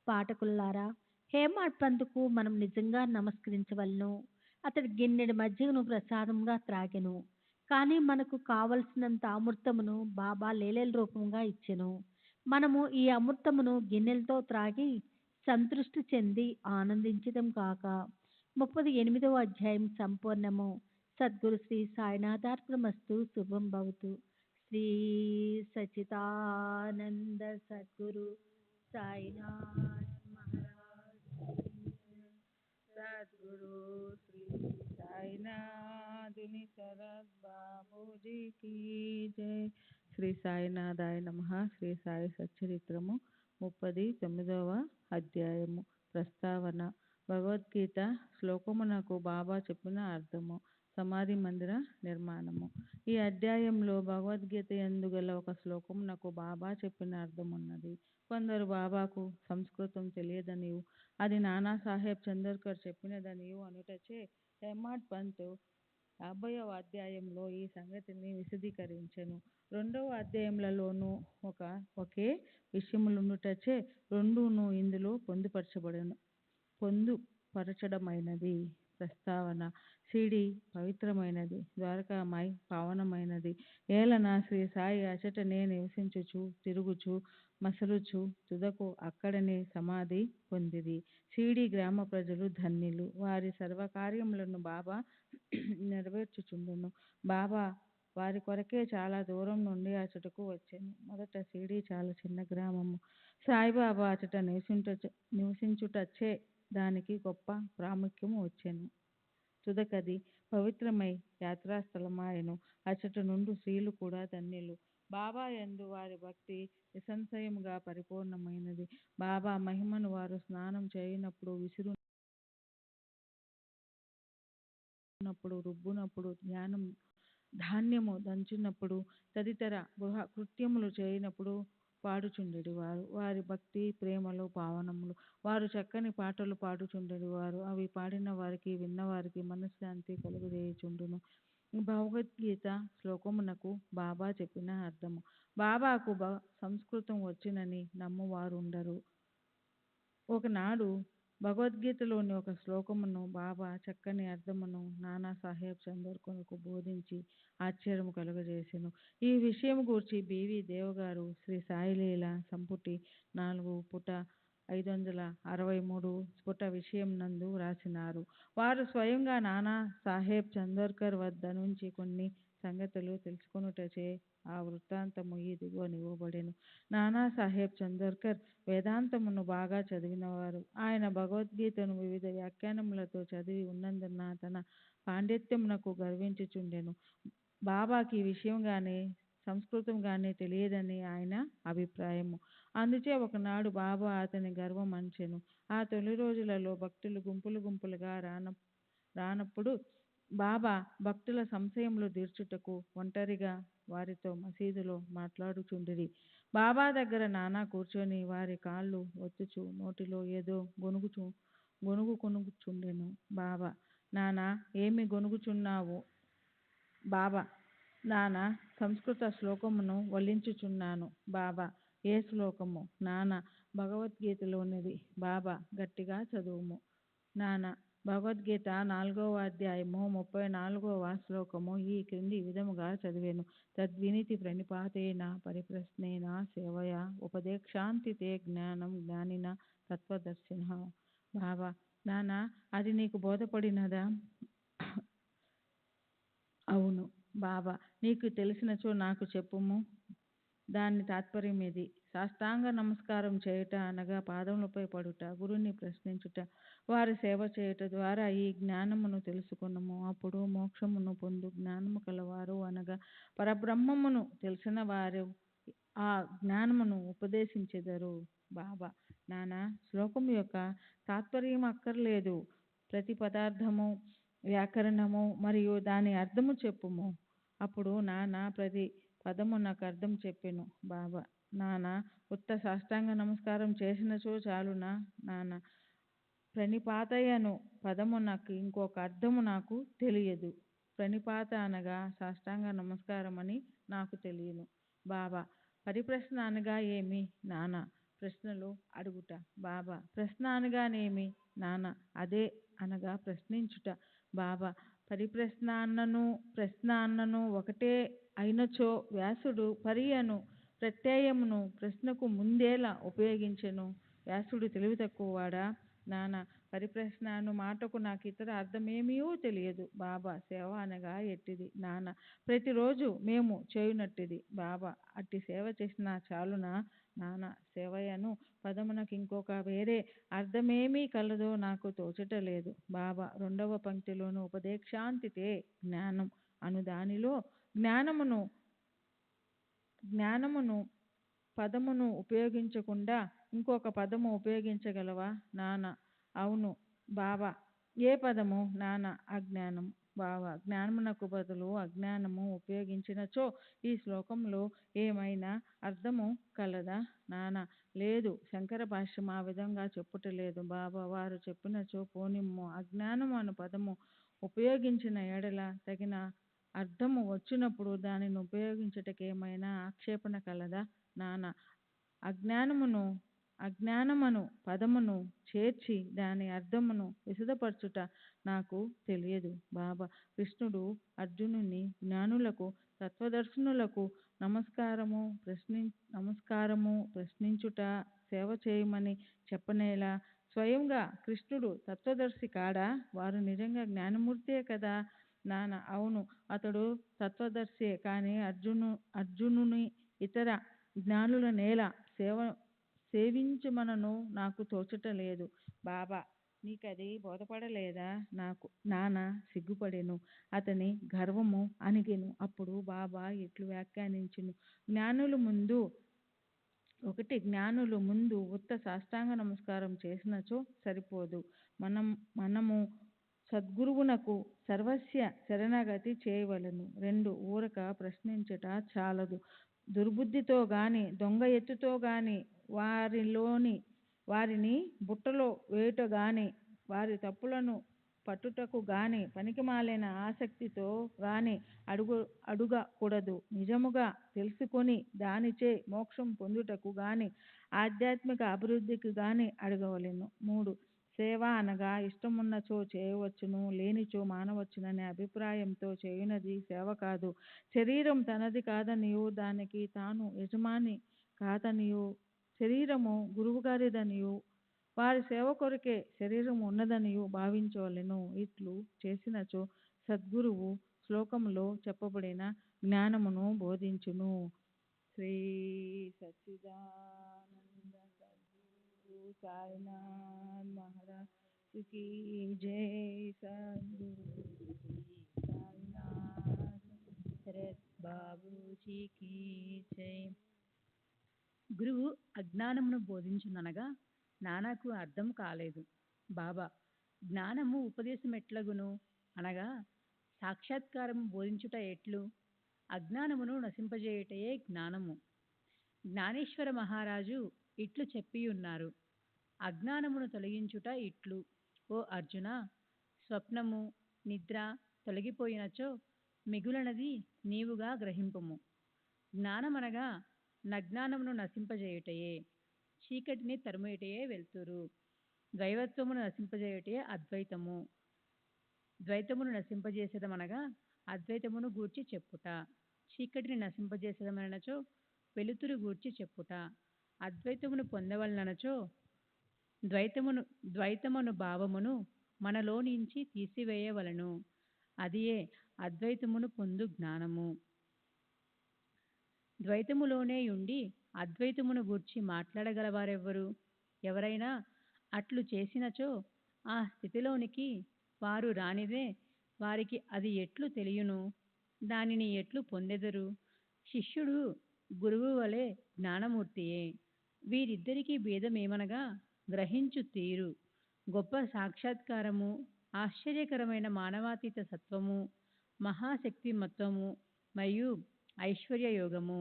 పాఠకులారా, హేమాడ్ పంతుకు మనం నిజంగా నమస్కరించవలను. అతడు గిన్నెడు మజ్జిగను ప్రసాదంగా త్రాగెను. కానీ మనకు కావలసినంత అమృతమును బాబా లేలేల రూపంగా ఇచ్చెను. మనము ఈ అమృతమును గిన్నెలతో త్రాగి సంతృష్టి చెంది ఆనందించడం కాక. 38వ అధ్యాయం సంపూర్ణము. సద్గురు శ్రీ సాయినాథార్పణమస్తు. శుభం భవతు. శ్రీ సచితానంద సద్గురు సాయినాథ్ మహారాజ్ కీ జై. సద్గురు శ్రీ సాయినాథుని శరత్ బాబూజీ కీ జై. శ్రీ సాయినాథాయ నమః. శ్రీ సాయి సచ్చరిత్రము 39వ అధ్యాయము. ప్రస్తావన. భగవద్గీత శ్లోకమునకు బాబా చెప్పిన అర్థము. సమాధి మందిర నిర్మాణము. ఈ అధ్యాయంలో భగవద్గీత యందు గల ఒక శ్లోకమునకు బాబా చెప్పిన అర్థమున్నది. కొందరు బాబాకు సంస్కృతం తెలియదనియు, అది నానాసాహెబ్ చందోర్కర్ చెప్పినదనియు అనుటచే హేమాడ్ పంత్ 50వ అధ్యాయంలో ఈ సంగతిని విశదీకరించెను. 2వ అధ్యాయములలోనూ ఒకే విషయములుండుటచే రెండూను ఇందులో పొందుపరచడమైనది. ప్రస్తావన. షిరిడీ పవిత్రమైనది, ద్వారకామాయి పావనమైనది. ఏలన శ్రీ సాయి అచటనే నివసించుచు, తిరుగుచు, మసలుచు తుదకు అక్కడనే సమాధి పొందిరి. షిరిడీ గ్రామ ప్రజలు ధన్యులు. వారి సర్వకార్యములను బాబా నెరవేర్చుచుండును. బాబా వారి కొరకే చాలా దూరం నుండి అచటకు వచ్చెను. మొదట షిరిడీ చాలా చిన్న గ్రామము. సాయిబాబా అచట నివసించుటచే దానికి గొప్ప ప్రాముఖ్యము వచ్చెను. తుదకది పవిత్రమై యాత్రాస్థలమాయెను. అచట నుండు స్త్రీలు కూడా ధన్యులు. బాబా యందు వారి భక్తి నిస్సంశయముగా పరిపూర్ణమైనది. బాబా మహిమను వారు స్నానం చేయునప్పుడు, విసురునప్పుడు, రుబ్బునప్పుడు, ధాన్యము దంచునప్పుడు, తదితర గృహ కృత్యములు చేయునప్పుడు పాడుచుండెడివారు. వారి భక్తి ప్రేమలు పావనములు. వారు చక్కని పాటలు పాడుచుండెడివారు. అవి పాడిన వారికి, విన్నవారికి మనశ్శాంతి కలుగజేయుచుండును. భగవద్గీత శ్లోకమునకు బాబా చెప్పిన అర్థము. బాబాకు సంస్కృతం వచ్చునని నమ్మువారుండరు. ఒకనాడు భగవద్గీతలోని ఒక శ్లోకమును బాబా చక్కని అర్థమును నానాసాహెబ్ చందోర్కర్కు బోధించి ఆశ్చర్యము కలుగజేసెను. ఈ విషయము గూర్చి బి.వి. దేవగారు శ్రీ సాయిలీల సంపుటి 4 పుట 563 స్ఫుట విషయం నందు వ్రాసినారు. వారు స్వయంగా నానా సాహెబ్ చందోర్కర్ వద్ద నుంచి కొన్ని సంగతులు తెలుసుకొనుటచే ఆ వృత్తాంతము ఈ దిగువన ఇవ్వబడెను. నానాసాహెబ్ చందోర్కర్ వేదాంతమును బాగా చదివినవారు. ఆయన భగవద్గీతను వివిధ వ్యాఖ్యానములతో చదివి ఉన్నందున తన పాండిత్యమునకు గర్వించుచుండెను. బాబాకి ఈ విషయం గాని సంస్కృతం గాని తెలియదని ఆయన అభిప్రాయము. అందుచే ఒకనాడు బాబా అతని గర్వం అణచెను. ఆ తొలి రోజులలో భక్తులు గుంపులు గుంపులుగా రానప్పుడు బాబా భక్తుల సంశయములు తీర్చుటకు ఒంటరిగా వారితో మసీదులో మాట్లాడుచుండిరి. బాబా దగ్గర నానా కూర్చొని వారి కాళ్ళు ఒత్తుచు నోటిలో ఏదో గొనుగుకొనుచుండెను. బాబా: నానా, ఏమి గొనుగుచున్నావు? బాబా: నానా, సంస్కృత శ్లోకమును వల్లించుచున్నాను. బాబా: ఏ శ్లోకము? నానా: భగవద్గీతలోనిది. బాబా: గట్టిగా చదువుము. నానా: భగవద్గీత 4వ అధ్యాయము 34వ శ్లోకము ఈ క్రింది విధముగా చదివెను: తద్వినితి ప్రణిపాతేన పరిప్రశ్నేన సేవయా ఉపదేక్షాంతి తే జ్ఞానం జ్ఞానిన తత్వదర్శినః. బాబా: నానా, అది నీకు బోధపడినదా? అవును. బాబా: నీకు తెలిసినచో నాకు చెప్పుము. దాని తాత్పర్యమేది? సాష్టాంగ నమస్కారం చేయుట అనగా పాదములపై పడుట, గురుని ప్రశ్నించుట, వారి సేవ చేయుట ద్వారా ఈ జ్ఞానమును తెలుసుకొనుము. అప్పుడు మోక్షమును పొందు. జ్ఞానము కలవారు అనగా పరబ్రహ్మమును తెలిసిన వారు ఆ జ్ఞానమును ఉపదేశించెదరు. బాబా: నానా, శ్లోకము యొక్క తాత్పర్యం అక్కర్లేదు. ప్రతి పదార్థము, వ్యాకరణము మరియు దాని అర్థము చెప్పుము. అప్పుడు నానా ప్రతి పదము నాకు అర్థం చెప్పెను. బాబా: నాన్న, ఉత్త సాష్టాంగ నమస్కారం చేసినచో చాలునా నాన్న? ప్రణిపాతయ్యను పదము నాకు ఇంకొక అర్థము నాకు తెలియదు. ప్రణిపాత అనగా సాష్టాంగ నమస్కారం అని నాకు తెలియను. బాబా: పరిప్రశ్న అనగా ఏమి నాన్న? ప్రశ్నలు అడుగుట. బాబా: ప్రశ్న అనగానేమి నాన్న? అదే అనగా ప్రశ్నించుట. బాబా: పరిప్రశ్న అన్నను ప్రశ్న అన్నను ఒకటే అయినచో వ్యాసుడు పరి అను ప్రత్యయమును ప్రశ్నకు ముందేలా ఉపయోగించెను? వ్యాసుడు తెలివి తక్కువవాడా నాన్న? పరిప్రశ్న అను మాటకు నాకు ఇతర అర్థమేమీ తెలియదు. బాబా: సేవ అనగా ఎట్టిది నాన్న? ప్రతిరోజు మేము చేయునట్టిది. బాబా: అట్టి సేవ చేసినా చాలునా నాన్న? సేవయను పదమునకు ఇంకొక వేరే అర్థమేమీ కలదో నాకు తోచటలేదు. బాబా: రెండవ పంక్తిలోని ఉపదేశాంతితే జ్ఞానం అను దానిలో జ్ఞానమును పదమును ఉపయోగించకుండా ఇంకొక పదము ఉపయోగించగలవా నాన్న? అవును. బాబా: ఏ పదము నాన్న? అజ్ఞానం. బాబా: జ్ఞానమునకు బదులు అజ్ఞానము ఉపయోగించినచో ఈ శ్లోకంలో ఏమైనా అర్థము కలదా నాన్న? లేదు, శంకర భాష్యం ఆ విధంగా చెప్పుటలేదు. బాబా: వారు చెప్పినచో పోనిమ్ము. అజ్ఞానము అను పదము ఉపయోగించిన ఎడల తగిన అర్థము వచ్చినప్పుడు దానిని ఉపయోగించుటకేమైనా ఆక్షేపణ కలదా నాన్న? అజ్ఞానమను పదమును చేర్చి దాని అర్థమును విశదపరచుట నాకు తెలియదు. బాబా: కృష్ణుడు అర్జునుని జ్ఞానులకు తత్వదర్శనులకు నమస్కారము ప్రశ్నించుట సేవ చేయమని చెప్పనేలా? స్వయంగా కృష్ణుడు తత్వదర్శి కాడా? వారు నిజంగా జ్ఞానమూర్తే కదా నాన్న? అవును, అతడు తత్వదర్శే. కానీ అర్జునుని ఇతర జ్ఞానుల నేల సేవించమనను నాకు తోచటలేదు. బాబా: నీకది బోధపడలేదా నాకు నాన్న? సిగ్గుపడెను. అతని గర్వము అణిగెను. అప్పుడు బాబా ఇట్లు వ్యాఖ్యానించెను: జ్ఞానులు ముందు ఉత్త సాష్టాంగ నమస్కారం చేసినచో సరిపోదు. మనము సద్గురువునకు సర్వస్య శరణాగతి చేయవలెను. 2 ఊరక ప్రశ్నించుట చాలదు. దుర్బుద్ధితో గాని దొంగ ఎత్తుతో గాని వారిని బుట్టలో వేయుట గాని వారి తప్పులను పట్టుటకు గాని పనికిమాలిన ఆసక్తితో గాని అడుగకూడదు. నిజముగా తెలుసుకొని దానిచే మోక్షం పొందుటకు గాని ఆధ్యాత్మిక అభివృద్ధికి గాని అడగవలెను. 3 సేవ అనగా ఇష్టమున్నచో చేయవచ్చును, లేనిచో మానవచ్చుననే అభిప్రాయంతో చేయునది సేవ కాదు. శరీరం తనది కాదనియు దానికి తాను యజమాని కాదనియు శరీరము గురువుగారిదనియు వారి సేవ కొరకే శరీరము ఉన్నదనియు భావించవలెను. ఇట్లు చేసినచో సద్గురువు శ్లోకములో చెప్పబడిన జ్ఞానమును బోధించును. శ్రీ సచ్చిదానంద సద్గురు సాయినాథ్ మహారాజ్ కీ జై. సద్గురు శ్రీ సాయినాథ్ శరత్ బాబూజీ కీ జై. గురువు అజ్ఞానమును బోధించుననగా నాన్నకు అర్థం కాలేదు. బాబా: జ్ఞానము ఉపదేశమెట్లగును అనగా సాక్షాత్కారము బోధించుట ఎట్లు? అజ్ఞానమును నశింపజేయుటయే జ్ఞానము. జ్ఞానేశ్వర మహారాజు ఇట్లు చెప్పియున్నారు: అజ్ఞానమును తొలగించుట ఇట్లు. ఓ అర్జున, స్వప్నము నిద్ర తొలగిపోయినచో మిగులనది నీవుగా గ్రహింపుము. జ్ఞానమనగా నజ్ఞానమును నశింపజేయుటయే, చీకటిని తరుముటయే వెలుతురు. ద్వైతమును నశింపజేయుటయే అద్వైతము. ద్వైతమును నశింపజేసేదమనగా అద్వైతమును గూర్చి చెప్పుట. చీకటిని నశింపజేసేదమనచో వెలుతురు గూర్చి చెప్పుట. అద్వైతమును పొందవలనచో ద్వైతమను భావమును మనలో నుంచి తీసివేయవలను. అదియే అద్వైతమును పొందు జ్ఞానము. ద్వైతములోనే ఉండి అద్వైతమును గూర్చి మాట్లాడగలవారెవ్వరు? ఎవరైనా అట్లు చేసినచో ఆ స్థితిలోనికి వారు రానిదే వారికి అది ఎట్లు తెలియును? దానిని ఎట్లు పొందెదరు? శిష్యుడు గురువు వలె జ్ఞానమూర్తియే. వీరిద్దరికీ భేదమేమనగా గ్రహించు తీరు. గొప్ప సాక్షాత్కారము, ఆశ్చర్యకరమైన మానవాతీత సత్వము, మహాశక్తిమత్వము మరియు ఐశ్వర్య యోగము.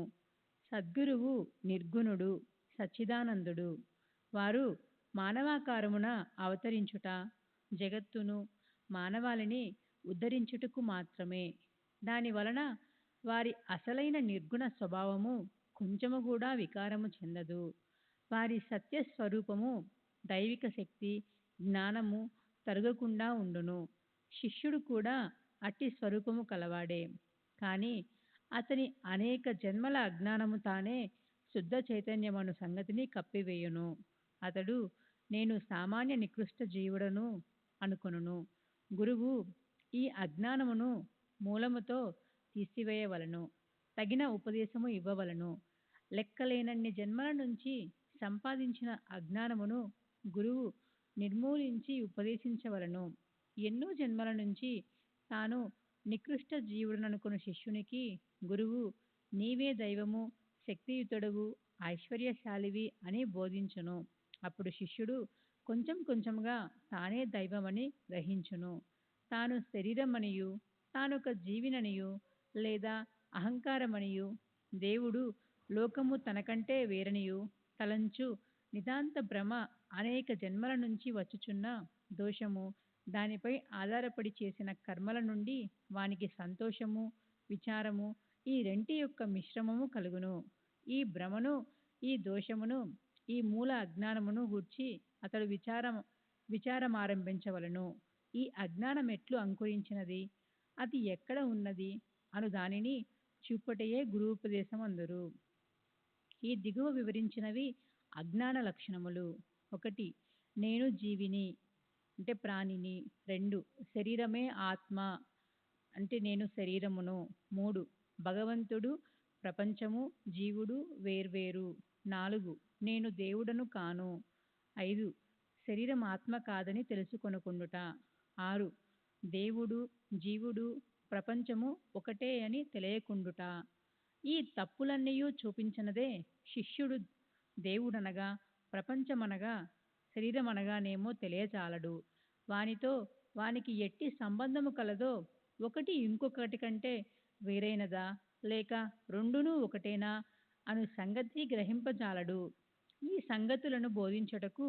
సద్గురువు నిర్గుణుడు, సచ్చిదానందుడు. వారు మానవాకారమున అవతరించుట, జగత్తును మానవాళిని ఉద్ధరించుటకు మాత్రమే. దాని వలన వారి అసలైన నిర్గుణ స్వభావము కొంచెము కూడా వికారము చెందదు. వారి సత్యస్వరూపము దైవిక శక్తి, జ్ఞానము తరగకుండా ఉండును. శిష్యుడు కూడా అట్టి స్వరూపము కలవాడే. కానీ అతని అనేక జన్మల అజ్ఞానము తానే శుద్ధ చైతన్యమను సంగతిని కప్పివేయును. అతడు నేను సామాన్య నికృష్ట జీవుడను అనుకొనును. గురువు ఈ అజ్ఞానమును మూలముతో తీసివేయవలను, తగిన ఉపదేశము ఇవ్వవలను. లెక్కలేనన్ని జన్మల నుంచి సంపాదించిన అజ్ఞానమును గురువు నిర్మూలించి ఉపదేశించవలను. ఎన్నో జన్మల నుంచి తాను నికృష్ట జీవుడననుకున్న శిష్యునికి గురువు నీవే దైవము, శక్తియుతుడవు, ఐశ్వర్యశాలివి అని బోధించును. అప్పుడు శిష్యుడు కొంచెం కొంచెంగా తానే దైవమని గ్రహించును. తాను శరీరమనియు, తానొక జీవిననియు లేదా అహంకారమనియు, దేవుడు లోకము తనకంటే వేరనియు తలంచు నితాంత భ్రమ అనేక జన్మల నుంచి వచ్చుచున్న దోషము, దానిపై ఆధారపడి చేసిన కర్మల నుండి వానికి సంతోషము, విచారము ఈ రెంటి యొక్క మిశ్రమము కలుగును. ఈ భ్రమను, ఈ దోషమును, ఈ మూల అజ్ఞానమును గూర్చి అతడు విచారమారంభించవలను. ఈ అజ్ఞానం ఎట్లు అంకురించినది, అది ఎక్కడ ఉన్నది అను దానిని చూపటయే గురూపదేశం అందరు. ఈ దిగువ వివరించినవి అజ్ఞాన లక్షణములు. 1. నేను జీవిని అంటే ప్రాణిని. 2. శరీరమే ఆత్మ అంటే నేను శరీరమును. 3. భగవంతుడు, ప్రపంచము, జీవుడు వేర్వేరు. 4. నేను దేవుడను కాను. 5. శరీరం ఆత్మ కాదని తెలుసుకొనుకుండుట. 6. దేవుడు, జీవుడు, ప్రపంచము ఒకటే అని తెలియకుండుట. ఈ తప్పులన్నీయూ చూపించినదే శిష్యుడు దేవుడనగా, ప్రపంచమనగా, శరీరమనగానేమో తెలియచాలడు. వానితో వానికి ఎట్టి సంబంధము కలదో, ఒకటి ఇంకొకటి కంటే వేరైనదా, లేక రెండునూ ఒకటేనా అను సంగతి గ్రహింపజాలడు. ఈ సంగతులను బోధించుటకు,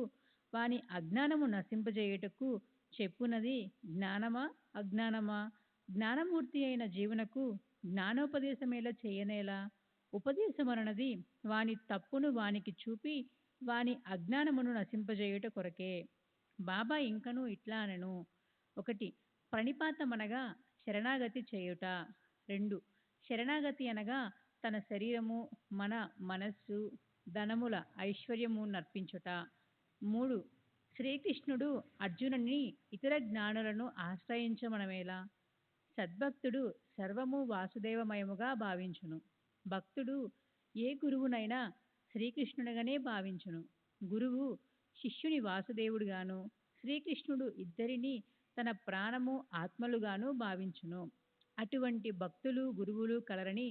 వాని అజ్ఞానము నశింపజేయుటకు చెప్పునది జ్ఞానమా అజ్ఞానమా? జ్ఞానమూర్తి అయిన జీవునకు జ్ఞానోపదేశమేలా చేయనేలా? ఉపదేశమనది వాని తప్పును వానికి చూపి వాని అజ్ఞానమును నశింపజేయుట కొరకే. బాబా ఇంకనూ ఇట్లా అనెను. 1. ప్రణిపాతమనగా శరణాగతి చేయుట. 2. శరణాగతి అనగా తన శరీరము, మనస్సు, ధనముల ఐశ్వర్యము నర్పించుట. 3. శ్రీకృష్ణుడు అర్జునుని ఇతర జ్ఞానులను ఆశ్రయించమనమేలా? సద్భక్తుడు సర్వము వాసుదేవమయముగా భావించును. భక్తుడు ఏ గురువునైనా శ్రీకృష్ణునిగానే భావించును. గురువు శిష్యుని వాసుదేవుడుగాను, శ్రీకృష్ణుడు ఇద్దరిని తన ప్రాణము, ఆత్మలుగాను భావించును. అటువంటి భక్తులు, గురువులు కలరని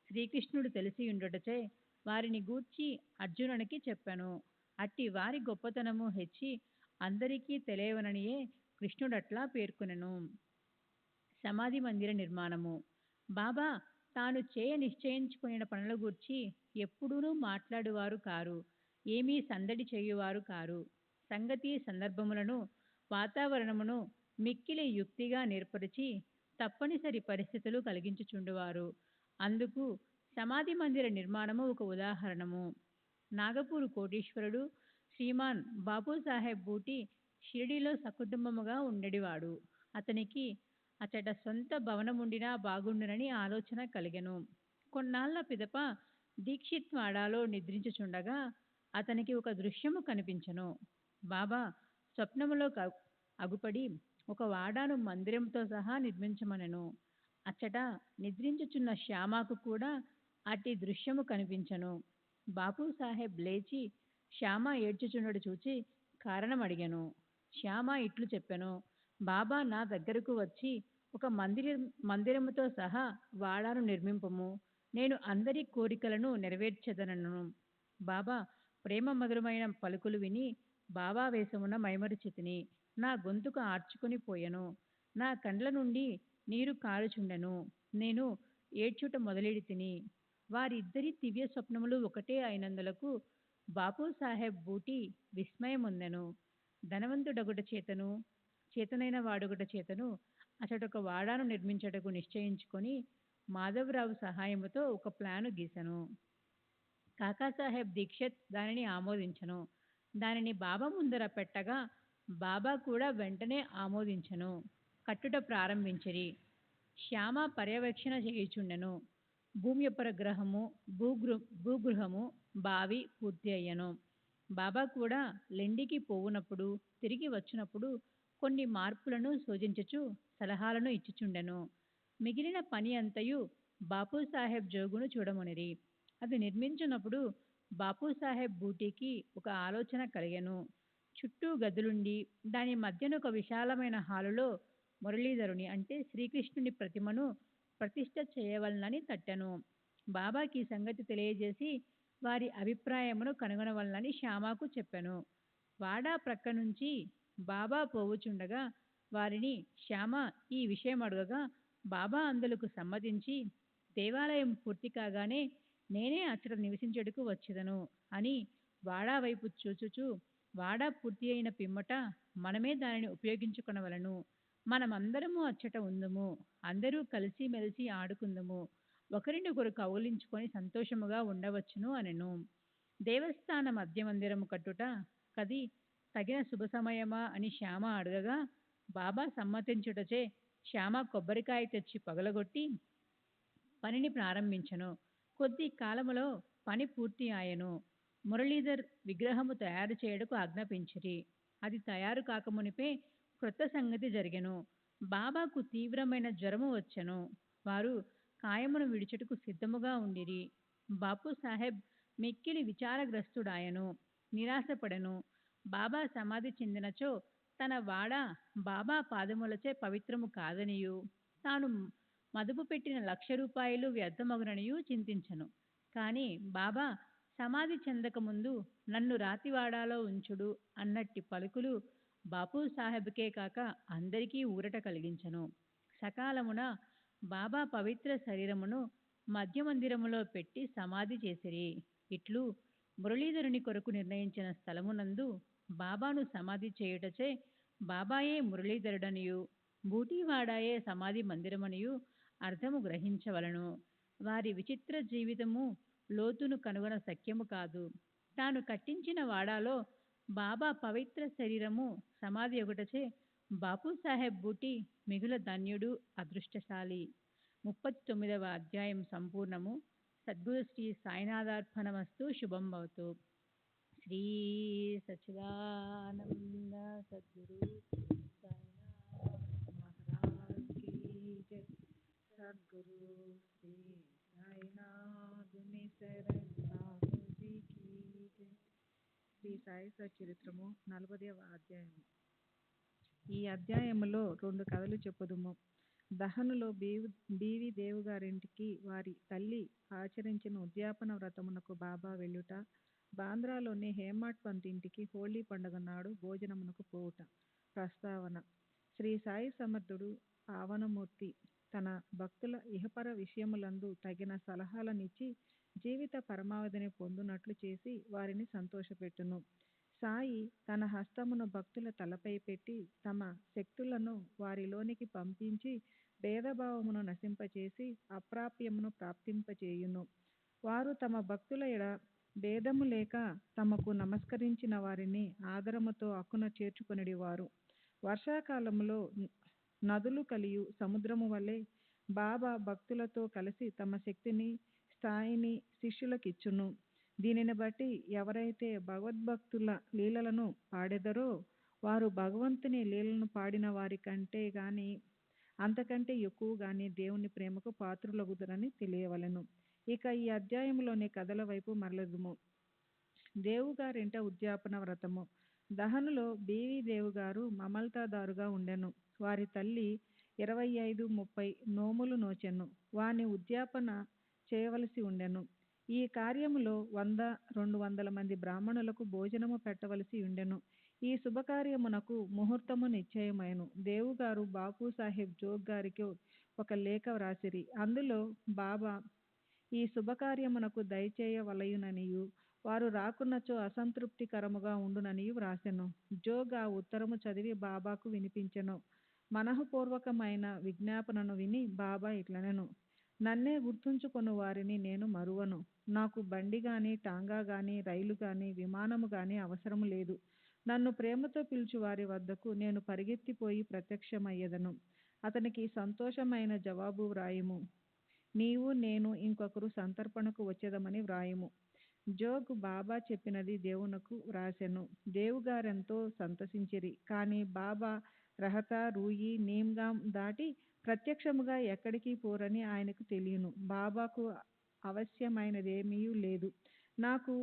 శ్రీకృష్ణుడు తెలిసియుండుటచే వారిని గూర్చి అర్జునునికి చెప్పెను. అట్టి వారి గొప్పతనము హెచ్చి అందరికీ తెలియవలననియే కృష్ణుడట్లా పేర్కొనెను. సమాధి మందిర నిర్మాణము. బాబా తాను చేయ నిశ్చయించుకొనిన పనుల గూర్చి ఎప్పుడూనూ మాట్లాడువారు కారు, ఏమీ సందడి చేయువారు కారు. సంగతి సందర్భములను, వాతావరణమును మిక్కిలి యుక్తిగా నేర్పరిచి తప్పనిసరి పరిస్థితులు కలిగించుచుండువారు. అందుకు సమాధి మందిర నిర్మాణము ఒక ఉదాహరణము. నాగపూర్ కోటీశ్వరుడు శ్రీమాన్ బాపూసాహెబ్ బూటి షిరిడీలో సకుటుంబముగా ఉండేవాడు. అతనికి అచట సొంత భవనముండినా బాగుండునని ఆలోచన కలిగెను. కొన్నాళ్ల పిదప దీక్షిత్వాడాలో నిద్రించుచుండగా అతనికి ఒక దృశ్యము కనిపించెను. బాబా స్వప్నములో అగుపడి ఒక వాడాను మందిరంతో సహా నిర్మించమనెను. అచ్చట నిద్రించుచున్న శ్యామకు కూడా అట్టి దృశ్యము కనిపించెను. బాపూసాహెబ్ లేచి శ్యామ ఏడ్చుచుండడు చూచి కారణం అడిగెను. శ్యామ ఇట్లు చెప్పెను. బాబా నా దగ్గరకు వచ్చి ఒక మందిరముతో సహా వాడాను నిర్మింపుము, నేను అందరి కోరికలను నెరవేర్చెదనను. బాబా ప్రేమ మధురమైన పలుకులు విని భావావేశమున మైమరిచితిని. నా గొంతుకు ఆర్చుకుని పోయెను. నా కండ్ల నుండి నీరు కారుచుండెను. నేను ఏడ్చుట మొదలెడి తిని వారిద్దరి దివ్య స్వప్నములు ఒకటే అయినందులకు బాపు సాహెబ్ బూటి విస్మయముందెను. ధనవంతుడొకట చేతను చేతనైన వాడొకట చేతను అతడొక వాడాను నిర్మించటకు నిశ్చయించుకొని మాధవరావు సహాయముతో ఒక ప్లాను గీసెను. కాకాసాహెబ్ దీక్షిత్ దానిని ఆమోదించెను. దానిని బాబా ముందర పెట్టగా బాబా కూడా వెంటనే ఆమోదించెను. కట్టుట ప్రారంభించిరి. శ్యామ పర్యవేక్షణ చేయుచుండెను. భూమ్యపర గ్రహము భూగృహము బావి పూర్తి అయ్యెను. బాబా కూడా లెండికి పోవునప్పుడు తిరిగి వచ్చినప్పుడు కొన్ని మార్పులను సూచించుచు సలహాలను ఇచ్చుచుండెను. మిగిలిన పని అంతయు బాపు సాహెబ్ జోగును చూడమొనిరి. అది నిర్మించున్నప్పుడు బాపు సాహెబ్ బూటీకి ఒక ఆలోచన కలిగెను. చుట్టూ గదులుండి దాని మధ్యన ఒక విశాలమైన హాలులో మురళీధరుని అంటే శ్రీకృష్ణుని ప్రతిమను ప్రతిష్ఠ చేయవలనని తట్టెను. బాబాకి ఈ సంగతి తెలియజేసి వారి అభిప్రాయమును కనుగొనవలనని శ్యామకు చెప్పెను. వాడా ప్రక్క నుంచి బాబా పోవుచుండగా వారిని శ్యామ ఈ విషయం అడుగగా బాబా అందులకు సమ్మతించి దేవాలయం పూర్తి కాగానే నేనే అచ్చట నివసించుటకు వచ్చేదను అని వాడా వైపు చూచుచూ వాడా పూర్తి అయిన పిమ్మట మనమే దానిని ఉపయోగించుకొనవలను. మనమందరము అచ్చట ఉందుము. అందరూ కలిసిమెలిసి ఆడుకుందుము. ఒకరినొకరు కౌగిలించుకొని సంతోషముగా ఉండవచ్చును అనెను. దేవస్థాన మధ్య మందిరము కట్టుట కది తగిన శుభ సమయమా అని శ్యామ అడగగా బాబా సమ్మతించుటచే శ్యామ కొబ్బరికాయ తెచ్చి పగలగొట్టి పనిని ప్రారంభించెను. కొద్ది కాలములో పని పూర్తి ఆయెను. మురళీధర్ విగ్రహము తయారు చేయుటకు ఆజ్ఞాపించిరి. అది తయారు కాకమునిపే క్రొత్త సంగతి జరిగెను. బాబాకు తీవ్రమైన జ్వరము వచ్చెను. వారు కాయమును విడుచుటకు సిద్ధముగా ఉండిరి. బాపు సాహెబ్ మిక్కిలి విచారగ్రస్తుడాయెను. నిరాశపడెను. బాబా సమాధి చెందినచో తన వాడ బాబా పాదములచే పవిత్రము కాదనియు తాను మదుపు పెట్టిన 1,00,000 రూపాయలు వ్యర్థమగుననియు చింతించెను. కాని బాబా సమాధి చెందకముందు నన్ను రాతివాడాలో ఉంచుడు అన్నట్టి పలుకులు బాపు సాహెబ్కే కాక అందరికీ ఊరట కలిగించెను. సకాలమున బాబా పవిత్ర శరీరమును మధ్య మందిరములో పెట్టి సమాధి చేసిరి. ఇట్లు మురళీధరుని కొరకు నిర్ణయించిన స్థలమునందు బాబాను సమాధి చేయుటచే బాబాయే మురళీధరుడనియు బూటీవాడాయే సమాధి మందిరమనియు అర్థము గ్రహించవలను. వారి విచిత్ర జీవితము లోతును కనుగొన శక్యము కాదు. తాను కట్టించిన వాడాలో బాబా పవిత్ర శరీరము సమాధి ఒకటచే బాపు సాహెబ్ బూటి మిగుల ధన్యుడు, అదృష్టశాలి. 39వ అధ్యాయం సంపూర్ణము. సద్గురు శ్రీ సాయినాథార్పణమస్తు. శుభం భవతు. శ్రీ సచ్చిదానంద సద్గురు సాయినాథ్ మహారాజ్ కీ జై. సద్గురు శ్రీ సాయినాథుని శరణ్ బాబూజీ కీ జై. శ్రీ సాయి సచ్చరిత్రము 40వ అధ్యాయము. ఈ అధ్యాయములో 2 కథలు చెప్పుదుము. దహనులో బీవి దేవుగారింటికి వారి తల్లి ఆచరించిన ఉద్యాపన వ్రతమునకు బాబా వెళ్ళుట, బాంద్రాలోని హేమాడ్ పంత్ ఇంటికి హోళీ పండుగ నాడు భోజనమునకు పోవుట. ప్రస్తావన: శ్రీ సాయి సమర్థుడు ఆవనమూర్తి తన భక్తుల ఇహపర విషయములందు తగిన సలహాలనిచ్చి జీవిత పరమావధిని పొందునట్లు చేసి వారిని సంతోషపెట్టును. సాయి తన హస్తమును భక్తుల తలపై పెట్టి తమ శక్తులను వారిలోనికి పంపించి భేదభావమును నశింపచేసి అప్రాప్యమును ప్రాప్తింపచేయును. వారు తమ భక్తుల ఎడ భేదము లేక తమకు నమస్కరించిన వారిని ఆదరముతో అక్కున చేర్చుకొనిడివారు. వర్షాకాలములో నదులు కలియు సముద్రము వలె బాబా భక్తులతో కలిసి తమ శక్తిని, స్థాయిని శిష్యులకిచ్చును. దీనిని బట్టి ఎవరైతే భగవద్భక్తుల లీలలను పాడెదరో వారు భగవంతుని లీలను పాడిన వారి కంటే గాని అంతకంటే ఎక్కువగానే దేవుని ప్రేమకు పాత్రులగుదరని తెలియవలెను. ఇక ఈ అధ్యాయంలోని కథల వైపు మరలదుము. దేవుగారింట ఉద్యాపన వ్రతము. దహనులో బీవి దేవుగారు మమల్తాదారుగా ఉండెను. వారి తల్లి 25-30 నోములు నోచెను. వాని ఉద్యాపన చేయవలసి ఉండెను. ఈ కార్యములో 100-200 మంది బ్రాహ్మణులకు భోజనము పెట్టవలసి ఉండెను. ఈ శుభకార్యమునకు ముహూర్తము నిశ్చయమైను. దేవుగారు బాపు సాహెబ్ జోగ్ గారికి ఒక లేఖ వ్రాసిరి. అందులో బాబా ఈ శుభకార్యమునకు దయచేయవలయుననియు వారు రాకున్నచో అసంతృప్తికరముగా ఉండుననియు వ్రాసెను. జోగ్ ఆ ఉత్తరము చదివి బాబాకు వినిపించెను. మనఃపూర్వకమైన విజ్ఞాపనను విని బాబా ఇట్లనెను: నన్నే గుర్తుంచుకొను వారిని నేను మరువను. నాకు బండి గాని, టాంగా గాని, రైలు గాని, విమానము గాని అవసరము లేదు. నన్ను ప్రేమతో పిలుచు వారి వద్దకు నేను పరిగెత్తిపోయి ప్రత్యక్షమయ్యేదను. అతనికి సంతోషమైన జవాబు వ్రాయుము. నీవు నేను ఇంకొకరు సంతర్పణకు వచ్చేదమని వ్రాయుము. జోగ్ బాబా చెప్పినది దేవునకు వ్రాసెను. దేవుగారెంతో సంతసించిరి. కానీ బాబా రహతా, రూయి, నీమ్గాం దాటి ప్రత్యక్షముగా ఎక్కడికి పోరని ఆయనకు తెలియను. బాబాకు అవశ్యమైనదేమీ లేదు. నాకు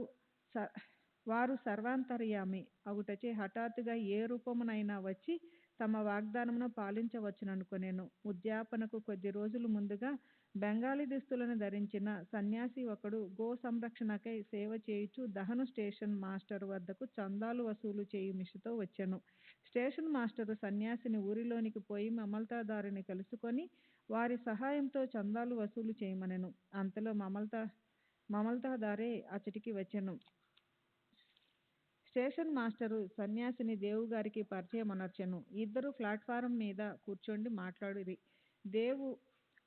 వారు సర్వాంతర్యామి అగుటచే హఠాత్తుగా ఏ రూపమునైనా వచ్చి తమ వాగ్దానమును పాలించవచ్చుననుకొనెను. ఉద్యాపనకు కొద్ది రోజులు ముందుగా బెంగాలీ దుస్తులను ధరించిన సన్యాసి ఒకడు గో సంరక్షణకై సేవ చేయుచు దహను స్టేషన్ మాస్టరు వద్దకు చందాలు వసూలు చేయు మిషతో వచ్చెను. స్టేషన్ మాస్టరు సన్యాసిని ఊరిలోనికి పోయి మమల్తాదారుని కలుసుకొని వారి సహాయంతో చందాలు వసూలు చేయమనెను. అంతలో మమల్తాదారే అచటికి వచ్చెను. స్టేషన్ మాస్టరు సన్యాసిని దేవుగారికి పరిచయమనర్చెను. ఇద్దరు ప్లాట్ఫారం మీద కూర్చొండి మాట్లాడిరి. దేవు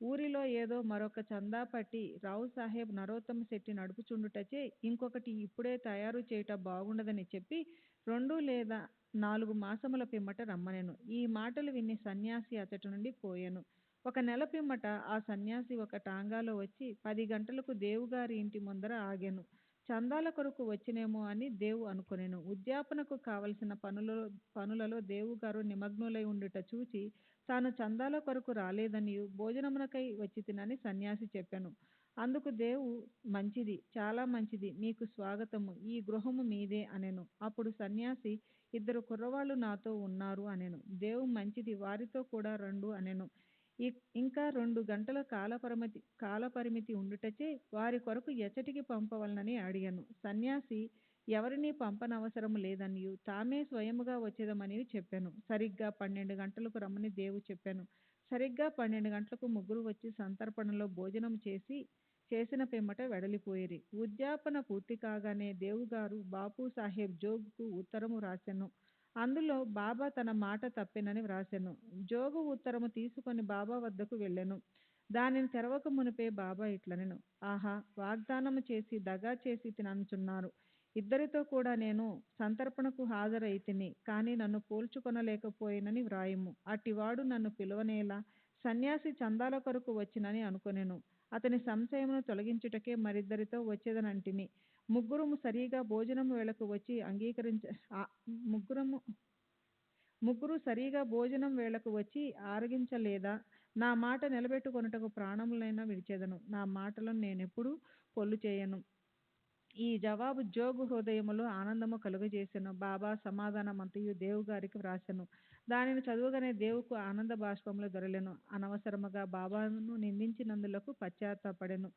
ఊరిలో ఏదో మరొక చందా పట్టి రావు సాహెబ్ నరోత్తమ శెట్టి నడుపుచుండుటచే ఇంకొకటి ఇప్పుడే తయారు చేయుట బాగుండదని చెప్పి 2 లేదా 4 మాసముల పిమ్మట రమ్మనెను. ఈ మాటలు విని సన్యాసి అతటి నుండి పోయెను. 1 నెల పిమ్మట ఆ సన్యాసి ఒక టాంగాలో వచ్చి 10 గంటలకు దేవుగారి ఇంటి ముందర ఆగెను. చందాల కొరకు వచ్చినేమో అని దేవు అనుకొనెను. ఉద్యాపనకు కావలసిన పనులలో దేవుగారు నిమగ్నులై ఉండుట చూచి తాను చందాల కొరకు రాలేదనియు భోజనమునకై వచ్చితినని సన్యాసి చెప్పెను. అందుకు దేవు, మంచిది, చాలా మంచిది, మీకు స్వాగతము, ఈ గృహము మీదే అనెను. అప్పుడు సన్యాసి, 2 కుర్రవాళ్ళు నాతో ఉన్నారు అనెను. దేవు, మంచిది, వారితో కూడా రండు అనెను. ఇంకా 2 గంటల కాలపరిమితి ఉండుటచే వారి కొరకు ఎచ్చటికి పంపవలనని అడిగాను. సన్యాసి ఎవరినీ పంపనవసరము లేదనియు తామే స్వయముగా వచ్చేదమనియు చెప్పాను. సరిగ్గా 12 గంటలకు రమ్మని దేవు చెప్పాను. సరిగ్గా 12 గంటలకు ముగ్గురు వచ్చి సంతర్పణలో భోజనం చేసిన పిమ్మట వెడలిపోయిరి. ఉద్యాపన పూర్తి కాగానే దేవుగారు బాపు సాహెబ్ జోగుకు ఉత్తరము రాసెను. అందులో బాబా తన మాట తప్పెనని వ్రాసెను. జోగు ఉత్తరము తీసుకొని బాబా వద్దకు వెళ్ళెను. దానిని తెరవక మునిపే బాబా ఇట్లనెను: ఆహా, వాగ్దానము చేసి దగా చేసి తిననుచున్నారు. ఇద్దరితో కూడా నేను సంతర్పణకు హాజరైతిని, కానీ నన్ను పోల్చుకొనలేకపోయినని వ్రాయుము. అట్టివాడు నన్ను పిలువనేలా? సన్యాసి చందాల కొరకు వచ్చినని అనుకొనెను. అతని సంశయమును తొలగించుటకే మరిద్దరితో వచ్చేదనంటిని. ముగ్గురు సరిగా భోజనం వేళకు వచ్చి ఆరగించలేదా? నా మాట నిలబెట్టుకొనుటకు ప్రాణములైనా విడిచెదను. నా మాటలను నేనెప్పుడు పొల్లు చేయను. ఈ జవాబు జోగు హృదయములో ఆనందము కలుగజేసెను. బాబా సమాధానమంతయు దేవుగారికి వ్రాసెను. దానిని చదువుగానే దేవుకు ఆనంద బాష్పములు దొరలెను. అనవసరముగా బాబాను నిందించినందులకు పశ్చాత్తాపడెను.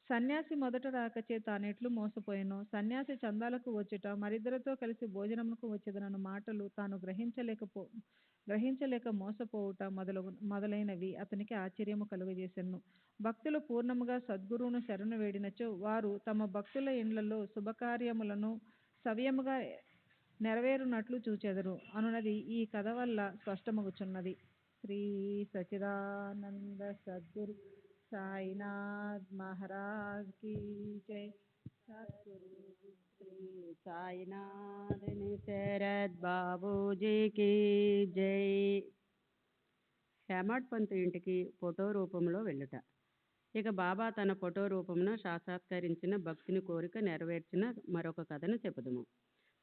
సన్యాసి మొదట రాకచే తానెట్లు మోసపోయెనో, సన్యాసి చందాలకు వచ్చుట, మరిద్దరితో కలిసి భోజనమునకు వచ్చేదనను మాటలు తాను గ్రహించలేక మోసపోవుట మొదలైనవి అతనికి ఆశ్చర్యము కలుగజేసెను. భక్తులు పూర్ణముగా సద్గురువును శరణు వేడినచో వారు తమ భక్తుల ఇండ్లలో శుభకార్యములను సవ్యముగా నెరవేరునట్లు చూచెదరు అనున్నది ఈ కథ వల్ల స్పష్టమగుచున్నది. శ్రీ సచిదానంద సద్గురు సాయినాథ్ మహారాజ్ కీ జై. సద్గురు శ్రీ సాయినాథ్ శరద్ బాబూజీకి జై. హేమాడ్ పంత్ ఇంటికి ఫోటో రూపంలో వెళ్ళుట. ఇక బాబా తన ఫోటో రూపమున సాక్షాత్కరించిన భక్తుని కోరిక నెరవేర్చిన మరొక కథను చెప్పుదుము.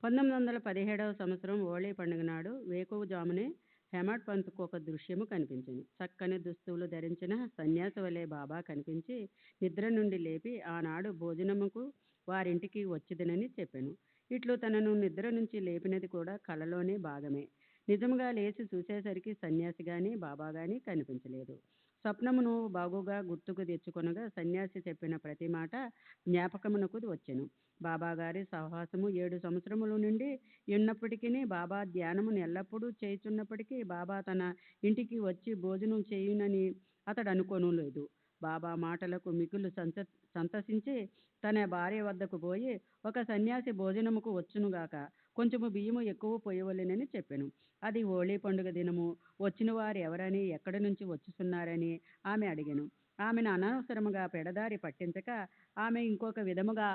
1917వ సంవత్సరం హోళీ పండుగ నాడు వేకువజామునే హేమాడ్ పంత్కు ఒక దృశ్యము కనిపించింది. చక్కని దుస్తువులు ధరించిన సన్యాసి వలె బాబా కనిపించి నిద్ర నుండి లేపి ఆనాడు భోజనముకు వారింటికి వచ్చిదనని చెప్పాను. ఇట్లు తనను నిద్ర నుంచి లేపినది కూడా కలలోనే భాగమే. నిజముగా లేచి చూసేసరికి సన్యాసి గాని బాబా గాని కనిపించలేదు. స్వప్నమును బాగుగా గుర్తుకు తెచ్చుకొనగా సన్యాసి చెప్పిన ప్రతి మాట జ్ఞాపకమునకు వచ్చెను. బాబా గారి సహవాసము 7 సంవత్సరముల నుండి ఉన్నప్పటికీ, బాబా ధ్యానమును ఎల్లప్పుడూ చేయుచున్నప్పటికీ బాబా తన ఇంటికి వచ్చి భోజనం చేయునని అతడు అనుకోనులేదు. బాబా మాటలకు మిగులు సంతసించి తన భార్య వద్దకు పోయి, ఒక సన్యాసి భోజనముకు వచ్చునుగాక, కొంచెము బియ్యము ఎక్కువ పోయవలెనని చెప్పెను. అది హోళీ పండుగ దినము. వచ్చిన వారు ఎవరని, ఎక్కడి నుంచి వచ్చుచున్నారని ఆమె అడిగెను. ఆమెను అనవసరముగా పెడదారి పట్టించక, ఆమె ఇంకొక విధముగా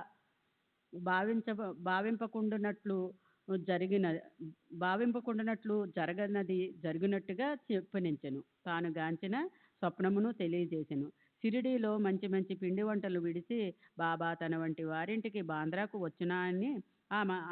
భావింపకుండునట్లు జరగనట్టుగా చెప్పనించెను. తాను గాంచిన స్వప్నమును తెలియజేసెను. షిరిడీలో మంచి మంచి పిండి వంటలు విడిచి బాబా తన వంటి వారింటికి బాంద్రాకు వచ్చునా అని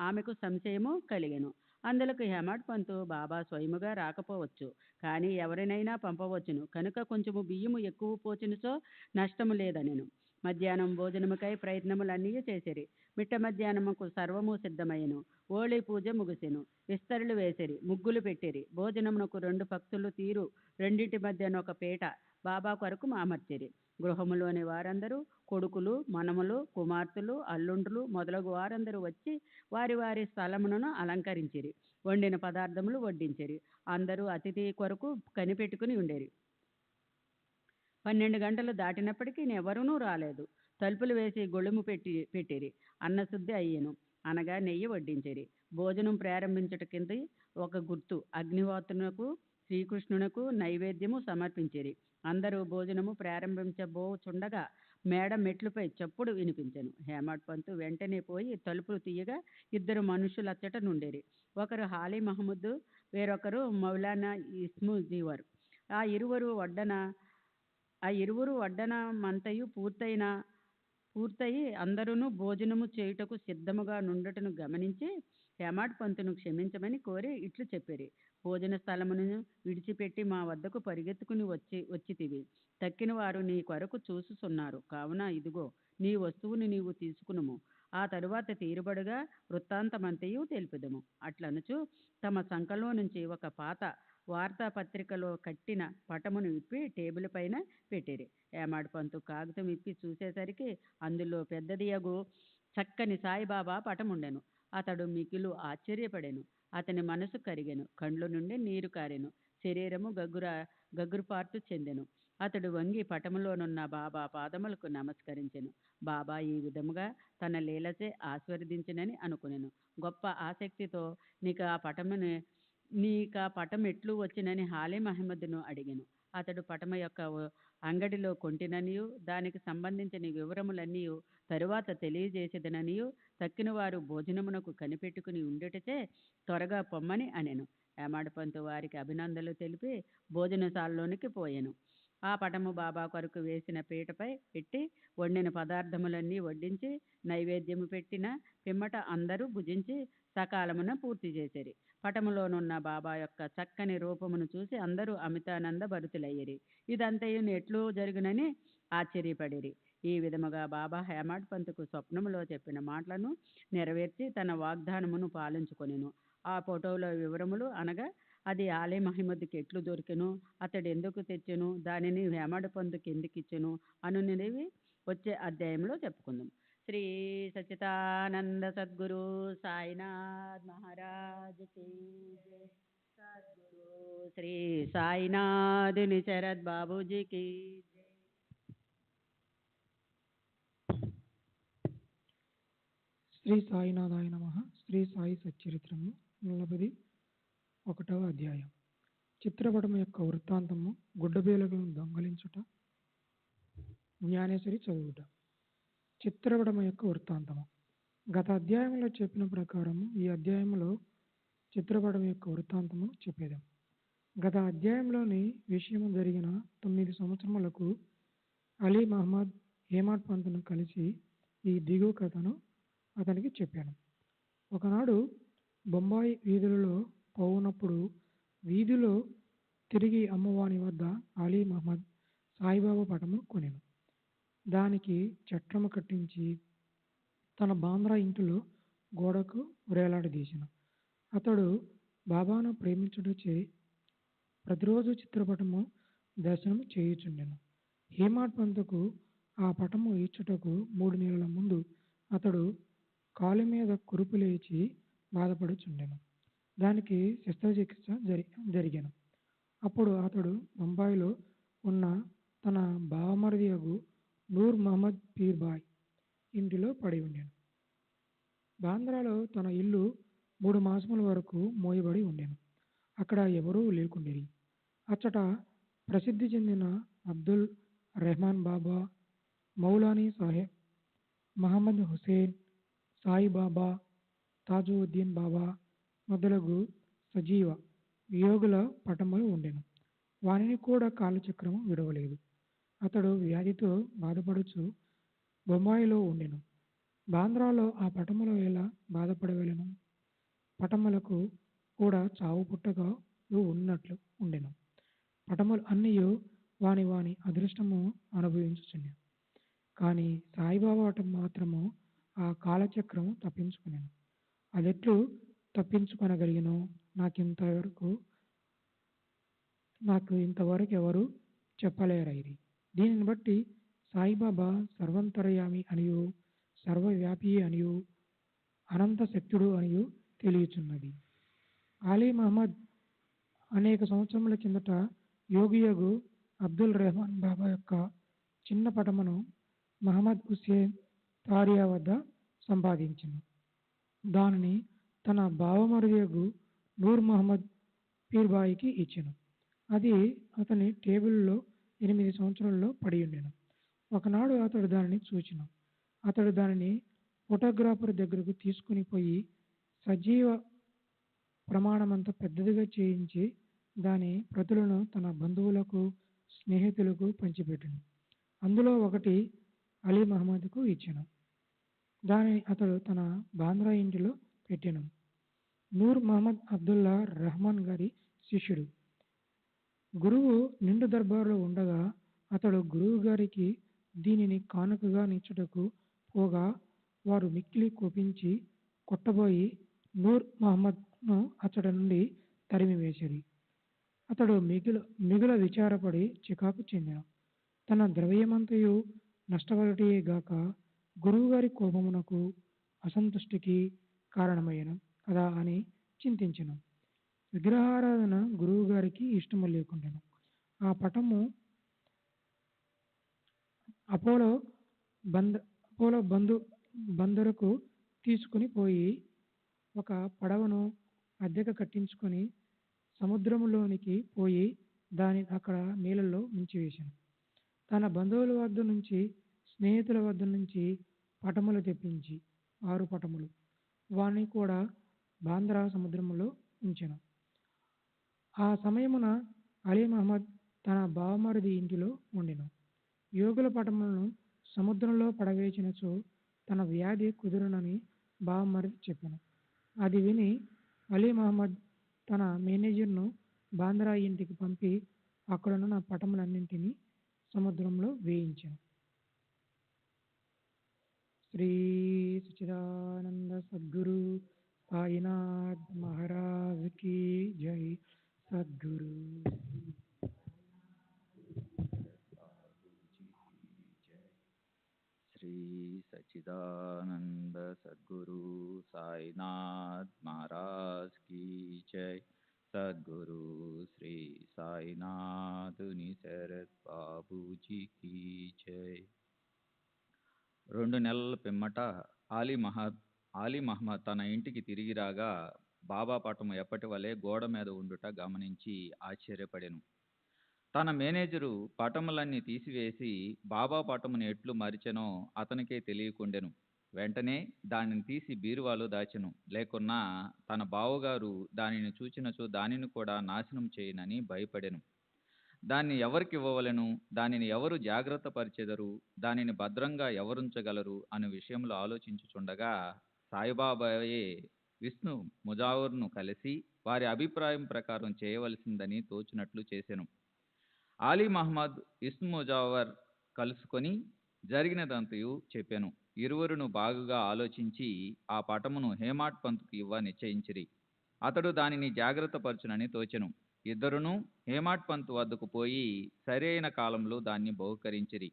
ఆమెకు సంశయము కలిగెను. అందులకు హేమాడ్ పంతు, బాబా స్వయముగా రాకపోవచ్చు, కానీ ఎవరినైనా పంపవచ్చును, కనుక కొంచెము బియ్యము ఎక్కువ పోచినచో నష్టము లేదనెను. మధ్యాహ్నం భోజనముకై ప్రయత్నములన్నీ చేసిరి. మిట్ట మధ్యాహ్నముకు సర్వము సిద్ధమయ్యెను. హోళీ పూజ ముగిసెను. విస్తరులు వేసిరి, ముగ్గులు పెట్టిరి. భోజనమునకు 2 పక్తులు తీరు, రెండింటి మధ్యన ఒక పీట బాబా కొరకు అమర్చిరి. గృహములోని వారందరూ, కొడుకులు, మనములు, కుమార్తెలు, అల్లుండ్రులు మొదలగు వారందరూ వచ్చి వారి వారి స్థలములను అలంకరించిరి. వండిన పదార్థములు వడ్డించిరి. అందరూ అతిథి కొరకు కనిపెట్టుకుని ఉండేరి. 12 గంటలు దాటినప్పటికీ ఎవరూనూ రాలేదు. తలుపులు వేసి గొళుము పెట్టిరి. అన్నశుద్ధి అయ్యెను, అనగా నెయ్యి వడ్డించిరి. భోజనం ప్రారంభించుట కింద ఒక గుర్తు. అగ్నిహోత్రునకు, శ్రీకృష్ణునకు నైవేద్యము సమర్పించిరి. అందరూ భోజనము ప్రారంభించబోచుండగా మేడ మెట్లుపై చప్పుడు వినిపించెను. హేమాడ్ పంతు వెంటనే పోయి తలుపులు తీయగా 2 మనుషులచ్చట నుండిరి. ఒకరు హాలీ మహమ్మద్, వేరొకరు మౌలానా ఇస్ముజీవర్. ఆ ఇరువురు వడ్డనమంతయు పూర్తయి అందరూ భోజనము చేయుటకు సిద్ధముగా నుండుటను గమనించి హేమాడ్ పంతును క్షమించమని కోరి ఇట్లు చెప్పిరి. భోజన స్థలమును విడిచిపెట్టి మా వద్దకు పరిగెత్తుకుని వచ్చితివి. తక్కిన వారు నీ కొరకు చూసుచున్నారు, కావున ఇదిగో నీ వస్తువుని నీవు తీసుకునుము. ఆ తరువాత తీరుబడుగా వృత్తాంతమంతయు తెలుపుదము. అట్లనుచు తమ సంకలో నుంచి ఒక పాత వార్తాపత్రికలో కట్టిన పటమును విప్పి టేబుల్ పైన పెట్టిరి. హేమాడ్ పంతు కాగితం విప్పి చూసేసరికి అందులో పెద్దదియగు చక్కని సాయిబాబా పటముండెను. అతడు మిగులు ఆశ్చర్యపడెను. అతని మనసు కరిగెను, కండ్ల నుండి నీరు కారెను, శరీరము గగురుపాటు చెందెను. అతడు వంగి పటములోనున్న బాబా పాదములకు నమస్కరించెను. బాబా ఈ విధముగా తన లీలచే ఆశీర్వదించినని అనుకునెను. గొప్ప ఆసక్తితో నీకా పటం ఎట్లు వచ్చినని హాలీ మహమ్మద్ను అడిగెను. అతడు పటము యొక్క అంగడిలో కొంటిననియు, దానికి సంబంధించిన వివరములన్నీయు తరువాత తెలియజేసేదననియు, తక్కిన వారు భోజనమునకు కనిపెట్టుకుని ఉండుటచే త్వరగా పొమ్మని అనెను. హేమాడ్ పంతు వారికి అభినందనలు తెలిపి భోజనశాలలోనికి పోయెను. ఆ పటము బాబా కొరకు వేసిన పీటపై పెట్టి వండిన పదార్థములన్నీ వడ్డించి నైవేద్యము పెట్టిన పిమ్మట అందరూ భుజించి సకాలమున పూర్తి చేసిరి. పటములోనున్న బాబా యొక్క చక్కని రూపమును చూసి అందరూ అమితానంద భరితులయ్యిరి. ఇదంతయు ఎట్లు జరుగునని ఆశ్చర్యపడిరి. ఈ విధముగా బాబా హేమాడ్ పంతుకు స్వప్నములో చెప్పిన మాటలను నెరవేర్చి తన వాగ్దానమును పాలించుకొనెను. ఆ ఫోటోలో వివరములు అనగా అది ఆలీ మహమ్మద్కి ఎట్లు దొరికెను, అతడు ఎందుకు తెచ్చెను, దానిని హేమాడ్ పంతుకి ఎందుకు ఇచ్చెను అనునివి వచ్చే అధ్యాయంలో చెప్పుకుందాం. శ్రీ సచ్చిదానంద సద్గురు సాయినాథ్ మహారాజ్ కీ జై. సద్గురు శ్రీ సాయినాథ్ నిశరద్ బాబూజీ కీ జై. శ్రీ సాయినాథాయ నమః. శ్రీ సాయి సచ్చరిత్రము 41వ అధ్యాయం. చిత్రపటము యొక్క వృత్తాంతము. గుడ్డబేలులను దొంగలించుట. జ్ఞానేశ్వరి చదువుట. చిత్రపటము యొక్క వృత్తాంతము. గత అధ్యాయంలో చెప్పిన ప్రకారము ఈ అధ్యాయంలో చిత్రపటం యొక్క వృత్తాంతము చెప్పేదాం. గత అధ్యాయంలోని విషయము జరిగిన 9 సంవత్సరములకు అలీ మహమ్మద్ హేమాడ్ పంతును కలిసి ఈ దిగువ కథను అతనికి చెప్పాను. ఒకనాడు బొంబాయి వీధులలో పోవునప్పుడు వీధిలో తిరిగి అమ్మవాని వద్ద అలీ మహమ్మద్ సాయిబాబా పటము కొనెను. దానికి చట్రము కట్టించి తన బాంద్రా ఇంటిలో గోడకు వేలాడదీసెను. అతడు బాబాను ప్రేమించుటచే ప్రతిరోజు చిత్రపటము దర్శనం చేయుచుండెను. హేమాడ్ పంతుకు ఆ పటము ఇచ్చుటకు 3 నెలల ముందు అతడు కాలు మీద కురుపు లేచి బాధపడుచుండెను. దానికి శస్త్రచికిత్స జరిగెను. అప్పుడు అతడు బొంబాయిలో ఉన్న తన బావమరిదియగు నూర్ మహమ్మద్ పీర్బాయ్ ఇంటిలో పడి ఉండెను. బాంద్రాలో తన ఇల్లు 3 మాసముల వరకు మోయబడి ఉండెను. అక్కడ ఎవరూ లేకుండిరి. అచ్చట ప్రసిద్ధి చెందిన అబ్దుల్ రెహమాన్ బాబా, మౌలానీ సాహెబ్, మహమ్మద్ హుసేన్, సాయిబాబా, తాజుద్దీన్ బాబా మొదలగు సజీవ యోగుల పటములు ఉండెను. వానిని కూడా కాలచక్రము విడవలేదు. అతడు వ్యాధితో బాధపడుచు బొంబాయిలో ఉండెను. బాంద్రాలో ఆ పటముల ఎలా బాధపడవలెను? పటములకు కూడా చావు పుట్టకలు ఉన్నట్లు ఉండెను. పటములు అన్నియు వాని వాని అదృష్టము అనుభవించుచుండెను. కానీ సాయిబాబా పటం మాత్రము ఆ కాలచక్రము తప్పించుకునేను. అదెట్లు తప్పించుకొనగలిగినో నాకు ఇంతవరకు ఎవరు చెప్పలేరైరి. దీనిని బట్టి సాయిబాబా సర్వంతర్యామి అనియు, సర్వవ్యాపి అనియు, అనంత శక్తుడు అనియు తెలియచున్నది. అలీ మహమ్మద్ అనేక సంవత్సరముల కిందట యోగియగు అబ్దుల్ రెహమాన్ బాబా యొక్క చిన్న పటమును మహమ్మద్ హుస్సేన్ తారియా వద్ద సంపాదించెను. దానిని తన బావమరిదియగు నూర్ మహమ్మద్ పీర్బాయికి ఇచ్చెను. అది అతని టేబుల్లో 8 సంవత్సరాలలో పడి ఉండెను. ఒకనాడు అతడు దానిని చూచెను. అతడు దానిని ఫోటోగ్రాఫర్ దగ్గరకు తీసుకుని పోయి సజీవ ప్రమాణమంత పెద్దదిగా చేయించి దాని ప్రతులను తన బంధువులకు, స్నేహితులకు పంచిపెట్టెను. అందులో ఒకటి అలీ మహమ్మద్కు ఇచ్చెను. దానిని అతడు తన బాంద్రా ఇంటిలో పెట్టెను. నూర్ మహమ్మద్ అబ్దుల్లా రెహమాన్ గారి శిష్యుడు. గురువు నిండు దర్బారులో ఉండగా అతడు గురువు గారికి దీనిని కానుకగా నిచ్చుటకు పోగా వారు మిక్కిలి కోపించి కొట్టబోయి నూర్ మహమ్మద్ను అచ్చట నుండి తరిమివేసిరి. అతడు మిగుల విచారపడి చికాకు చెందెను. తన ద్రవ్యమంతయు నష్టపడుటయే గాక గురువుగారి కోపమునకు, అసంతుష్టికి కారణమయ్యను కదా అని చింతించెను. విగ్రహారాధన గురువు గారికి ఇష్టము లేకుండెను. ఆ పటము అపోలో బందరుకు తీసుకుని పోయి ఒక పడవను అద్దెకు కట్టించుకొని సముద్రములోనికి పోయి దాని అక్కడ నీళ్ళలో ముంచివేశాను. తన బంధువుల వద్ద నుంచి, స్నేహితుల వద్ద నుంచి పటములు తెప్పించి 6 పటములు వాని కూడా బాంద్రా సముద్రములో ఉంచెను. ఆ సమయమున అలీ మహమ్మద్ తన బావమరిది ఇంటిలో ఉండెను. యోగుల పటములను సముద్రంలో పడవేసినచో తన వ్యాధి కుదురునని బావమరిది చెప్పెను. అది విని అలీ మహమ్మద్ తన మేనేజర్ను బాంద్రా ఇంటికి పంపి అక్కడున్న పటములన్నింటినీ సముద్రంలో వేయించెను. శ్రీ సచ్చిదానంద సద్గురు సాయినాథ్ మహారాజ్ की जय. सद्गुरु श्री सच्चिदानंद सद्गुरु साईनाथ महाराज की जय. सद्गुरु श्री साईनाथ निसरत बाबूजी की जय. 2 నెలల పిమ్మట ఆలీ మహమ్మద్ తన ఇంటికి తిరిగి రాగా బాబా పటము ఎప్పటి వలె గోడ మీద ఉండుట గమనించి ఆశ్చర్యపడెను. తన మేనేజరు పటములన్నీ తీసివేసి బాబా పటమును ఎట్లు మరిచెనో అతనికే తెలియకుండెను. వెంటనే దానిని తీసి బీరువాలో దాచెను. లేకున్నా తన బావగారు దానిని చూచినచో దానిని కూడా నాశనం చేయనని భయపడెను. దాన్ని ఎవరికి ఇవ్వవలెను, దానిని ఎవరు జాగ్రత్త పరిచెదరు, దానిని భద్రంగా ఎవరుంచగలరు అనే విషయంలో ఆలోచించుచుండగా సాయిబాబాయే విష్ణు ముజావర్ను కలిసి వారి అభిప్రాయం ప్రకారం చేయవలసిందని తోచినట్లు చేసెను. ఆలీ మహమ్మద్ విష్ణు ముజావర్ కలుసుకొని జరిగినదంతయు చెప్పెను. ఇరువురును బాగుగా ఆలోచించి ఆ పటమును హేమాడ్ పంత్కు ఇవ్వ నిశ్చయించిరి. అతడు దానిని జాగ్రత్త పరచునని తోచెను. ఇద్దరును హేమాడ్ పంత్ వద్దకు పోయి సరైన కాలంలో దాన్ని బహుకరించిరి.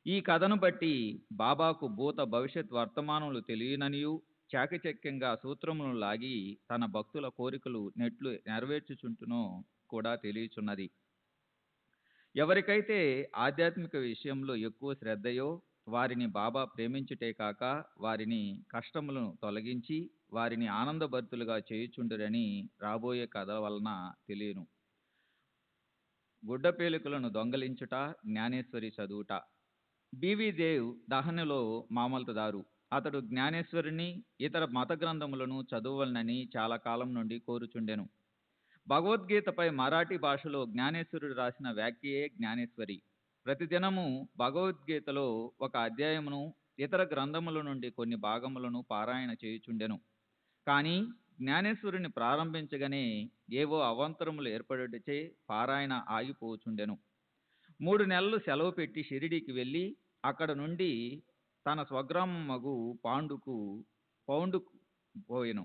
ఈ కథను బట్టి బాబాకు భూత భవిష్యత్ వర్తమానములు తెలియననియు చాకచక్యంగా సూత్రములను లాగి తన భక్తుల కోరికలు నెట్లు నెరవేర్చుచుంటునో కూడా తెలియచున్నది. ఎవరికైతే ఆధ్యాత్మిక విషయంలో ఎక్కువ శ్రద్ధయో వారిని బాబా ప్రేమించుటే కాక వారిని కష్టములను తొలగించి వారిని ఆనందభరితులుగా చేయుచుండురని రాబోయే కథ వలన తెలియను. గుడ్డపేలికలను దొంగలించుట, జ్ఞానేశ్వరి చదువుట. బివి దేవ్ దహనులో మామల్తదారు. అతడు జ్ఞానేశ్వరిని ఇతర మత గ్రంథములను చదవలనని చాలా కాలం నుండి కోరుచుండెను. భగవద్గీతపై మరాఠీ భాషలో జ్ఞానేశ్వరుడు రాసిన వ్యాఖ్యయే జ్ఞానేశ్వరి. ప్రతిదినము భగవద్గీతలో ఒక అధ్యాయమును ఇతర గ్రంథముల నుండి కొన్ని భాగములను పారాయణ చేయుచుండెను. కానీ జ్ఞానేశ్వరుని ప్రారంభించగానే ఏవో అవాంతరములు ఏర్పడుటచే పారాయణ ఆగిపోచుండెను. 3 నెలలు సెలవు పెట్టి షిరిడీకి వెళ్ళి అక్కడ నుండి తన స్వగ్రామం మగు పౌండుకు పోయెను.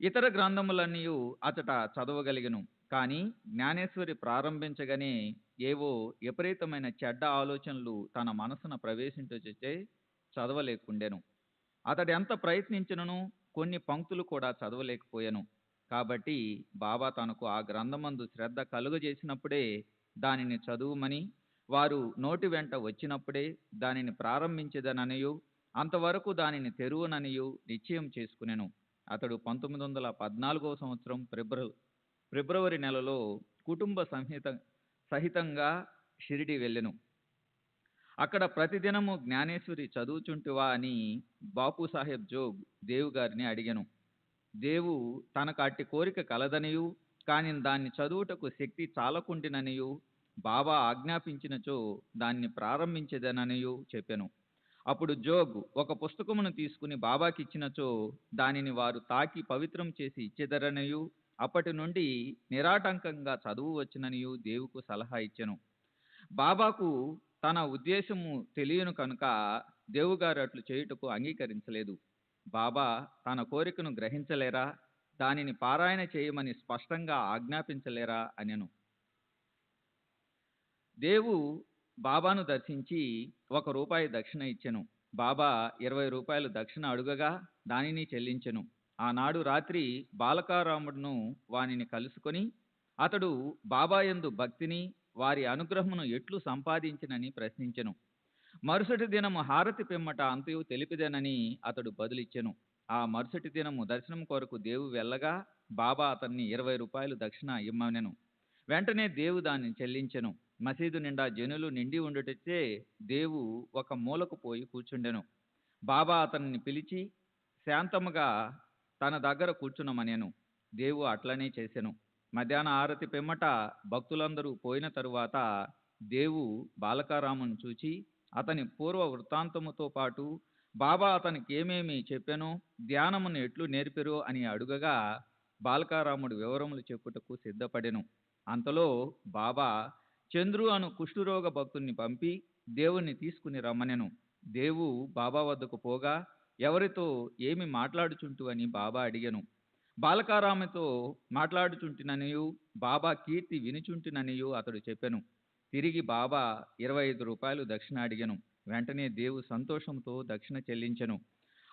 ఇతర గ్రంథములన్నీ అతట చదవగలిగెను. కానీ జ్ఞానేశ్వరి ప్రారంభించగానే ఏవో విపరీతమైన చెడ్డ ఆలోచనలు తన మనసున ప్రవేశించుచే చదవలేకుండెను. అతడు ఎంత ప్రయత్నించినను కొన్ని పంక్తులు కూడా చదవలేకపోయాను. కాబట్టి బాబా తనకు ఆ గ్రంథమందు శ్రద్ధ కలుగజేసినప్పుడే దానిని చదువుమని, వారు నోటి వెంట వచ్చినప్పుడే దానిని ప్రారంభించదననియు అంతవరకు దానిని తెరువననియు నిశ్చయం చేసుకునెను. అతడు 1914 సంవత్సరం ఫిబ్రవరి నెలలో కుటుంబ సహితంగా షిరిడి వెళ్ళెను. అక్కడ ప్రతిదినము జ్ఞానేశ్వరి చదువుచుంటివా అని బాపూసాహెబ్ జోగ్ దేవు గారిని అడిగెను. దేవు తనకు అట్టి కోరిక కలదనియు కానీ దాన్ని చదువుటకు శక్తి చాలకుండిననియు బాబా ఆజ్ఞాపించినచో దాన్ని ప్రారంభించదననియు చెప్పెను. అప్పుడు జోగ్ ఒక పుస్తకమును తీసుకుని బాబాకిచ్చినచో దానిని వారు తాకి పవిత్రం చేసి ఇచ్చెదరనియు అప్పటి నుండి నిరాటంకంగా చదువు వచ్చుననియు దేవుకు సలహా ఇచ్చెను. బాబాకు తన ఉద్దేశము తెలియను కనుక దేవుగారు అట్లు చేయుటకు అంగీకరించలేదు. బాబా తన కోరికను గ్రహించలేరా, దానిని పారాయణ చేయమని స్పష్టంగా ఆజ్ఞాపించలేరా అనెను. దేవు బాబాను దర్శించి ₹1 దక్షిణ ఇచ్చెను. బాబా ₹20 దక్షిణ అడుగగా దానిని చెల్లించెను. ఆనాడు రాత్రి బాలకారాముడును వానిని కలుసుకొని అతడు బాబా యందు భక్తిని వారి అనుగ్రహమును ఎట్లు సంపాదించినని ప్రశ్నించెను. మరుసటి దినము హారతి పిమ్మట అంతయు తెలిపిదెనని అతడు బదులిచ్చెను. ఆ మరుసటి దినము దర్శనం కొరకు దేవు వెళ్ళగా బాబా అతన్ని ₹20 దక్షిణ ఇమ్మనెను. వెంటనే దేవు దానిని చెల్లించెను. మసీదు నిండా జనులు నిండి ఉండుటచే దేవు ఒక మూలకు పోయి కూర్చుండెను. బాబా అతన్ని పిలిచి శాంతముగా తన దగ్గర కూర్చున్నమనెను. దేవు అట్లనే చేసెను. మధ్యాహ్న ఆరతి పిమ్మట భక్తులందరూ పోయిన తరువాత దేవు బాలకారామును చూచి అతని పూర్వ వృత్తాంతముతో పాటు బాబా అతనికి ఏమేమి చెప్పెనో ధ్యానమును ఎట్లు నేర్పెరో అని అడుగగా బాలకారాముడు వివరములు చెప్పుటకు సిద్ధపడెను. అంతలో బాబా చంద్రు అను కుష్ఠరోగ భక్తుని పంపి దేవుణ్ణి తీసుకుని రమ్మనెను. దేవు బాబా వద్దకు పోగా ఎవరితో ఏమి మాట్లాడుచుంటు అని బాబా అడిగెను. బాలకారాముతో మాట్లాడుచుంటిననియు బాబా కీర్తి వినుచుంటిననియు అతడు చెప్పెను. తిరిగి బాబా ₹25 దక్షిణ అడిగెను. వెంటనే దేవు సంతోషంతో దక్షిణ చెల్లించెను.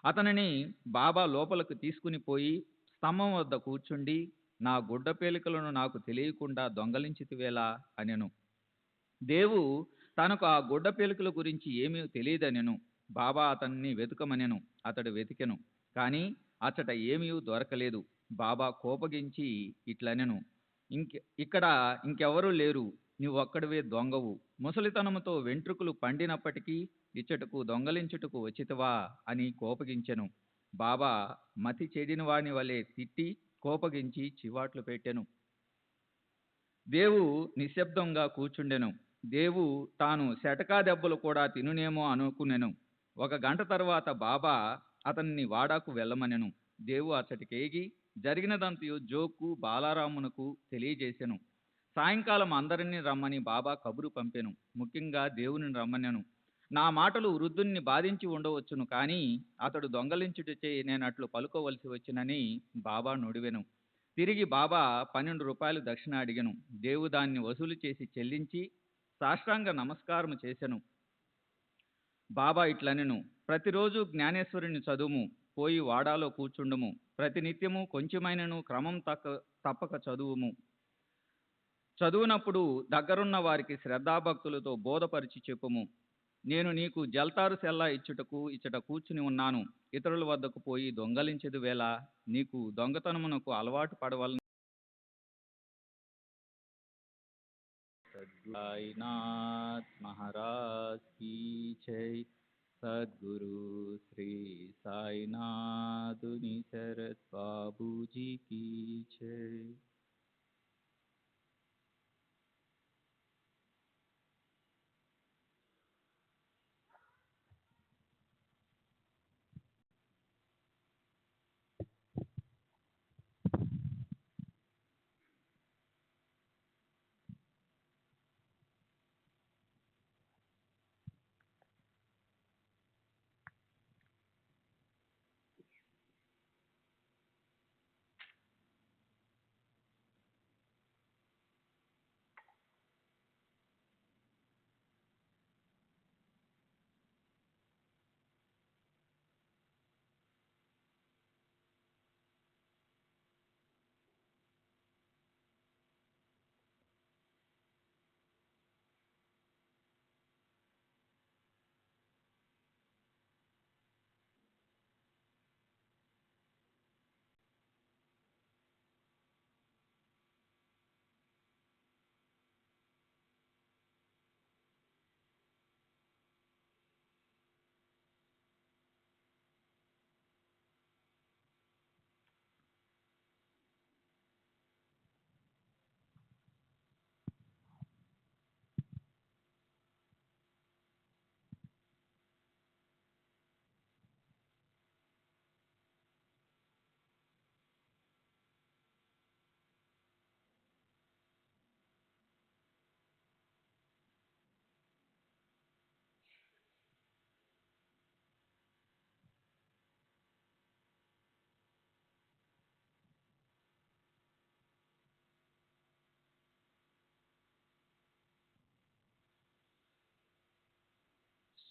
అతనిని బాబా లోపలకు తీసుకుని పోయి స్తంభం వద్ద కూర్చుండి నా గుడ్డ పేలికలను నాకు తెలియకుండా దొంగలించితివేలా అనెను. దేవు తనకు ఆ గుడ్డ పేలికల గురించి ఏమీ తెలియదనెను. బాబా అతన్ని వెతుకమనెను. అతడు వెతికెను. కానీ అచ్చట ఏమీ దొరకలేదు. బాబా కోపగించి ఇట్లనెను, ఇక్కడ ఇంకెవరూ లేరు, నీవొక్కడివే దొంగవు. ముసలితనముతో వెంట్రుకలు పండినప్పటికీ ఇచ్చటకు దొంగలించుటకు వచ్చితివా అని కోపగించెను. బాబా మతి చెడిన వాని వలె తిట్టి కోపగించి చివాట్లు పెట్టెను. దేవు నిశ్శబ్దంగా కూర్చుండెను. దేవు తాను శటకా దెబ్బలు కూడా తినునేమో అనుకునెను. 1 గంట తర్వాత బాబా అతన్ని వాడాకు వెళ్ళమనెను. దేవు అచ్చటికేగి జరిగినదంతయు జోక్కు బాలారామునకు తెలియజేసెను. సాయంకాలం అందరినీ రమ్మని బాబా కబురు పంపెను. ముఖ్యంగా దేవుని రమ్మనెను. నా మాటలు వృద్ధుణ్ణి బాధించి ఉండవచ్చును, కానీ అతడు దొంగలించుటచే నేనట్లు పలుకోవలసి వచ్చినని బాబా నుడివెను. తిరిగి బాబా ₹12 దక్షిణ అడిగెను. దేవు దాన్ని వసూలు చేసి చెల్లించి సాష్టాంగ నమస్కారము చేసెను. బాబా ఇట్లనెను, ప్రతిరోజు జ్ఞానేశ్వరుని చదువుము, పోయి వాడాలో కూర్చుండుము, ప్రతినిత్యము కొంచెమైనను క్రమం తప్పక చదువుము. చదువునప్పుడు దగ్గరున్న వారికి శ్రద్ధాభక్తులతో బోధపరిచి చెప్పుము. నేను నీకు జల్తారు సెల్లా ఇచ్చట కూర్చుని ఉన్నాను. ఇతరుల వద్దకు పోయి దొంగలించదు వేళ, నీకు దొంగతనమునకు అలవాటు పడవలన. సాయినాథ్ మహారాజ్ కీ జై. సద్గురు శ్రీ సాయినాథుని శరత్ బాబూజీ కీ జై.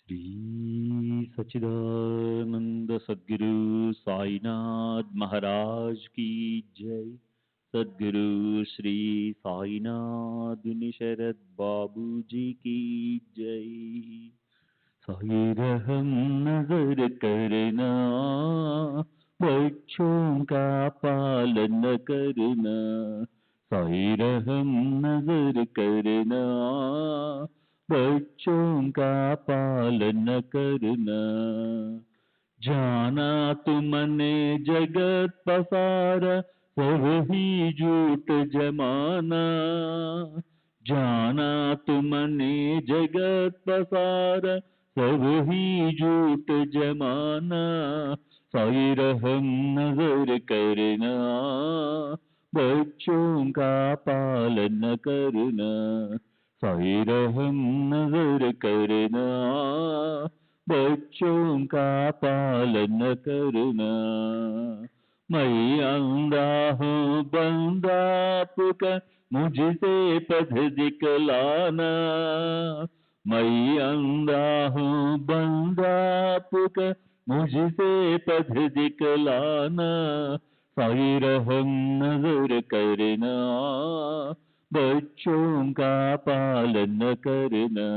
శ్రీ సచ్చిదానంద సద్గురు సాయినాథ్ మహారాజ్ కీ జై. సద్గురు శ్రీ సాయినాథుని శరత్ బాబూజీ కీ జై. साई रहम नजर करना, बच्चों का पालन करना. साई रहम नजर करना, बच्चों का पालन करना. जाना तुमने जगत पसारा, सब ही झूठ जमाना. जाना तुमने जगत पसारा, सब ही झूठ जमाना. साई रहम नजर करना, बच्चों का पालन करना. साई रहम नजर करना, बच्चों का पालन करना. मैं अंधा हूँ बंदा आपका, मुझसे पथ दिखलाना. मैं अंधा हूँ बंदा आपका, मुझसे पथ दिखलाना. साई रहम नजर करना, बच्चों का पालन करना.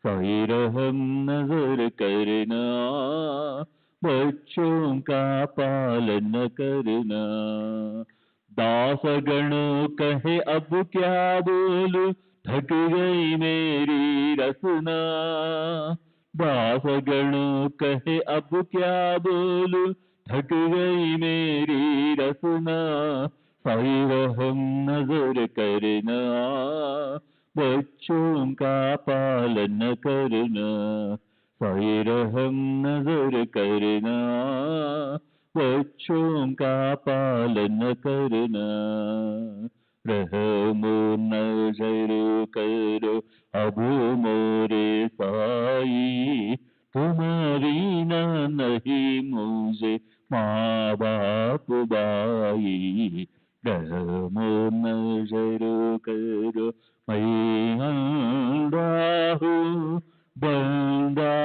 साई रहम नजर करना, बच्चों का पालन करना. दासगण कहे अब क्या बोलूं, थक गई मेरी रसना. दासगण कहे अब क्या बोलूं, थक गई मेरी रसना. साई रहम नजर करना, बच्चों का पालन करना. साई रहम नजर करना, बच्चों का पालन करना. रहमो नजर करो अब मोरे साई, तुम्हारी ना नहीं मुझे माँ बाप भाई. रहमो नजर करो, मैं अंधा हूँ बंदा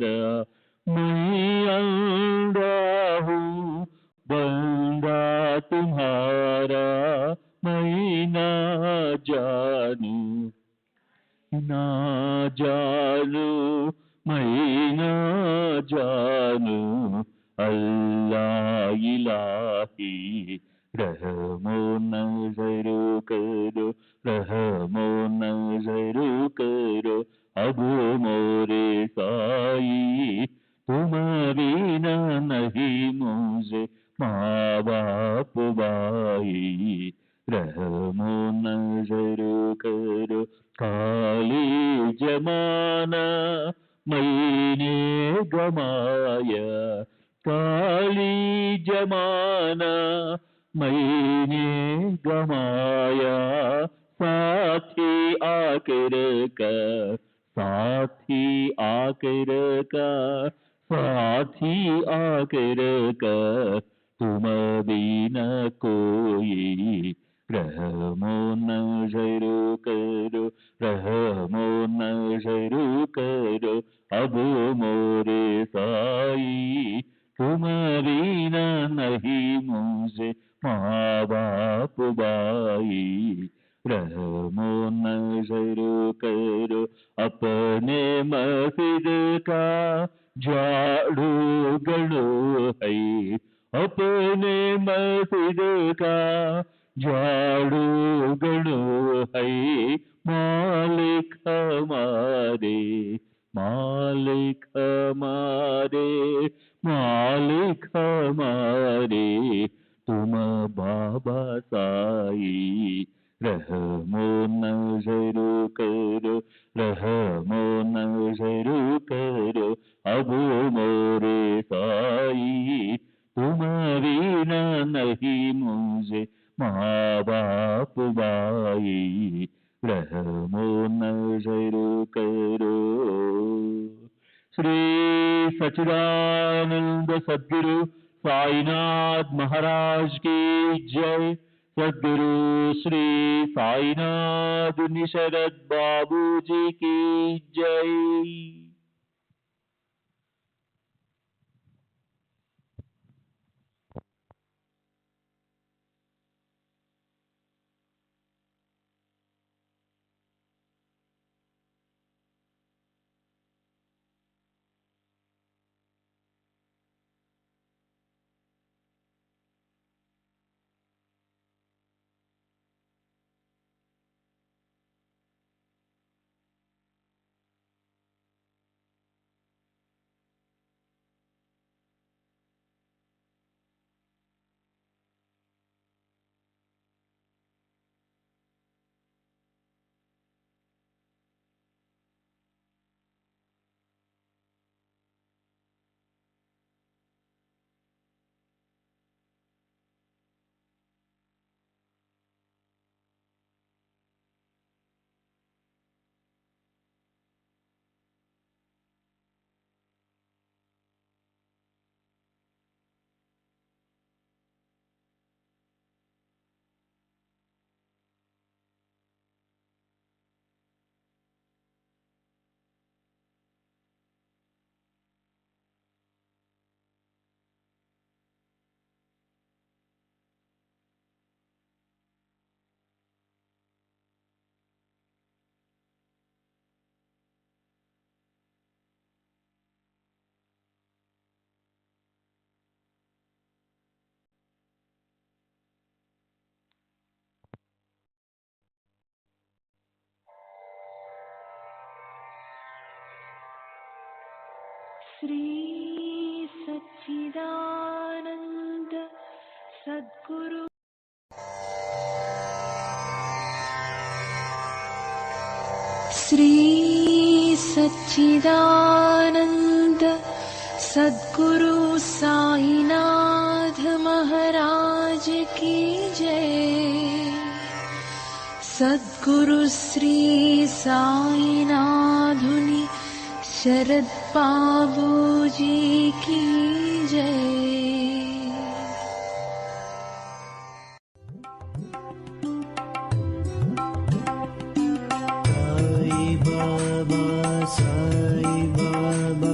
मैं अंधा हूँ बंदा तुम्हारा, मैं ना जानू ना जानू, मैं ना जानू, अल्लाह इलाही रहमो नजर करो, रहमो नजर करो, अब मोरे साई तुम बिना नहीं मुझे माँ बाप भाई, रहमो नजर करो, काली जमाना मैंने गमाया, काली जमाना मैंने गमाया, साथी आकर का, साथी आकर का, साथी आकर का, तुम बिना कोई, रहमो नजर करो, रहमो नजर करो, अब मोरे साई तुम बिना नहीं मुझे माँ बाप भाई, रहमो नजर करो, अपने मस्जिद का झाड़ू गड़ो है, अपने मस्जिद का झाड़ू गड़ो है, मालिक हमारे, मालिक हमारे, मालिक हमारे, तुम बाबा साई, रहमो नजर करो, रहमो नजर करो, अब मोरे साई तुम बिना नहीं मुझे माँ बाप भाई, रहमो नजर करो। श्री सच्चिदानंद सद्गुरु साईनाथ महाराज की जय। सद्गुरु श्री साईनाथ निशरद बाबू जी की जय। श्री सच्चिदानंद सद्गुरु श्री सच्चिदानंद सद्गुरु साईनाथ महाराज की जय। सद्गुरु श्री साईनाथुनि शरद बाबू जी की जय। साई बाबा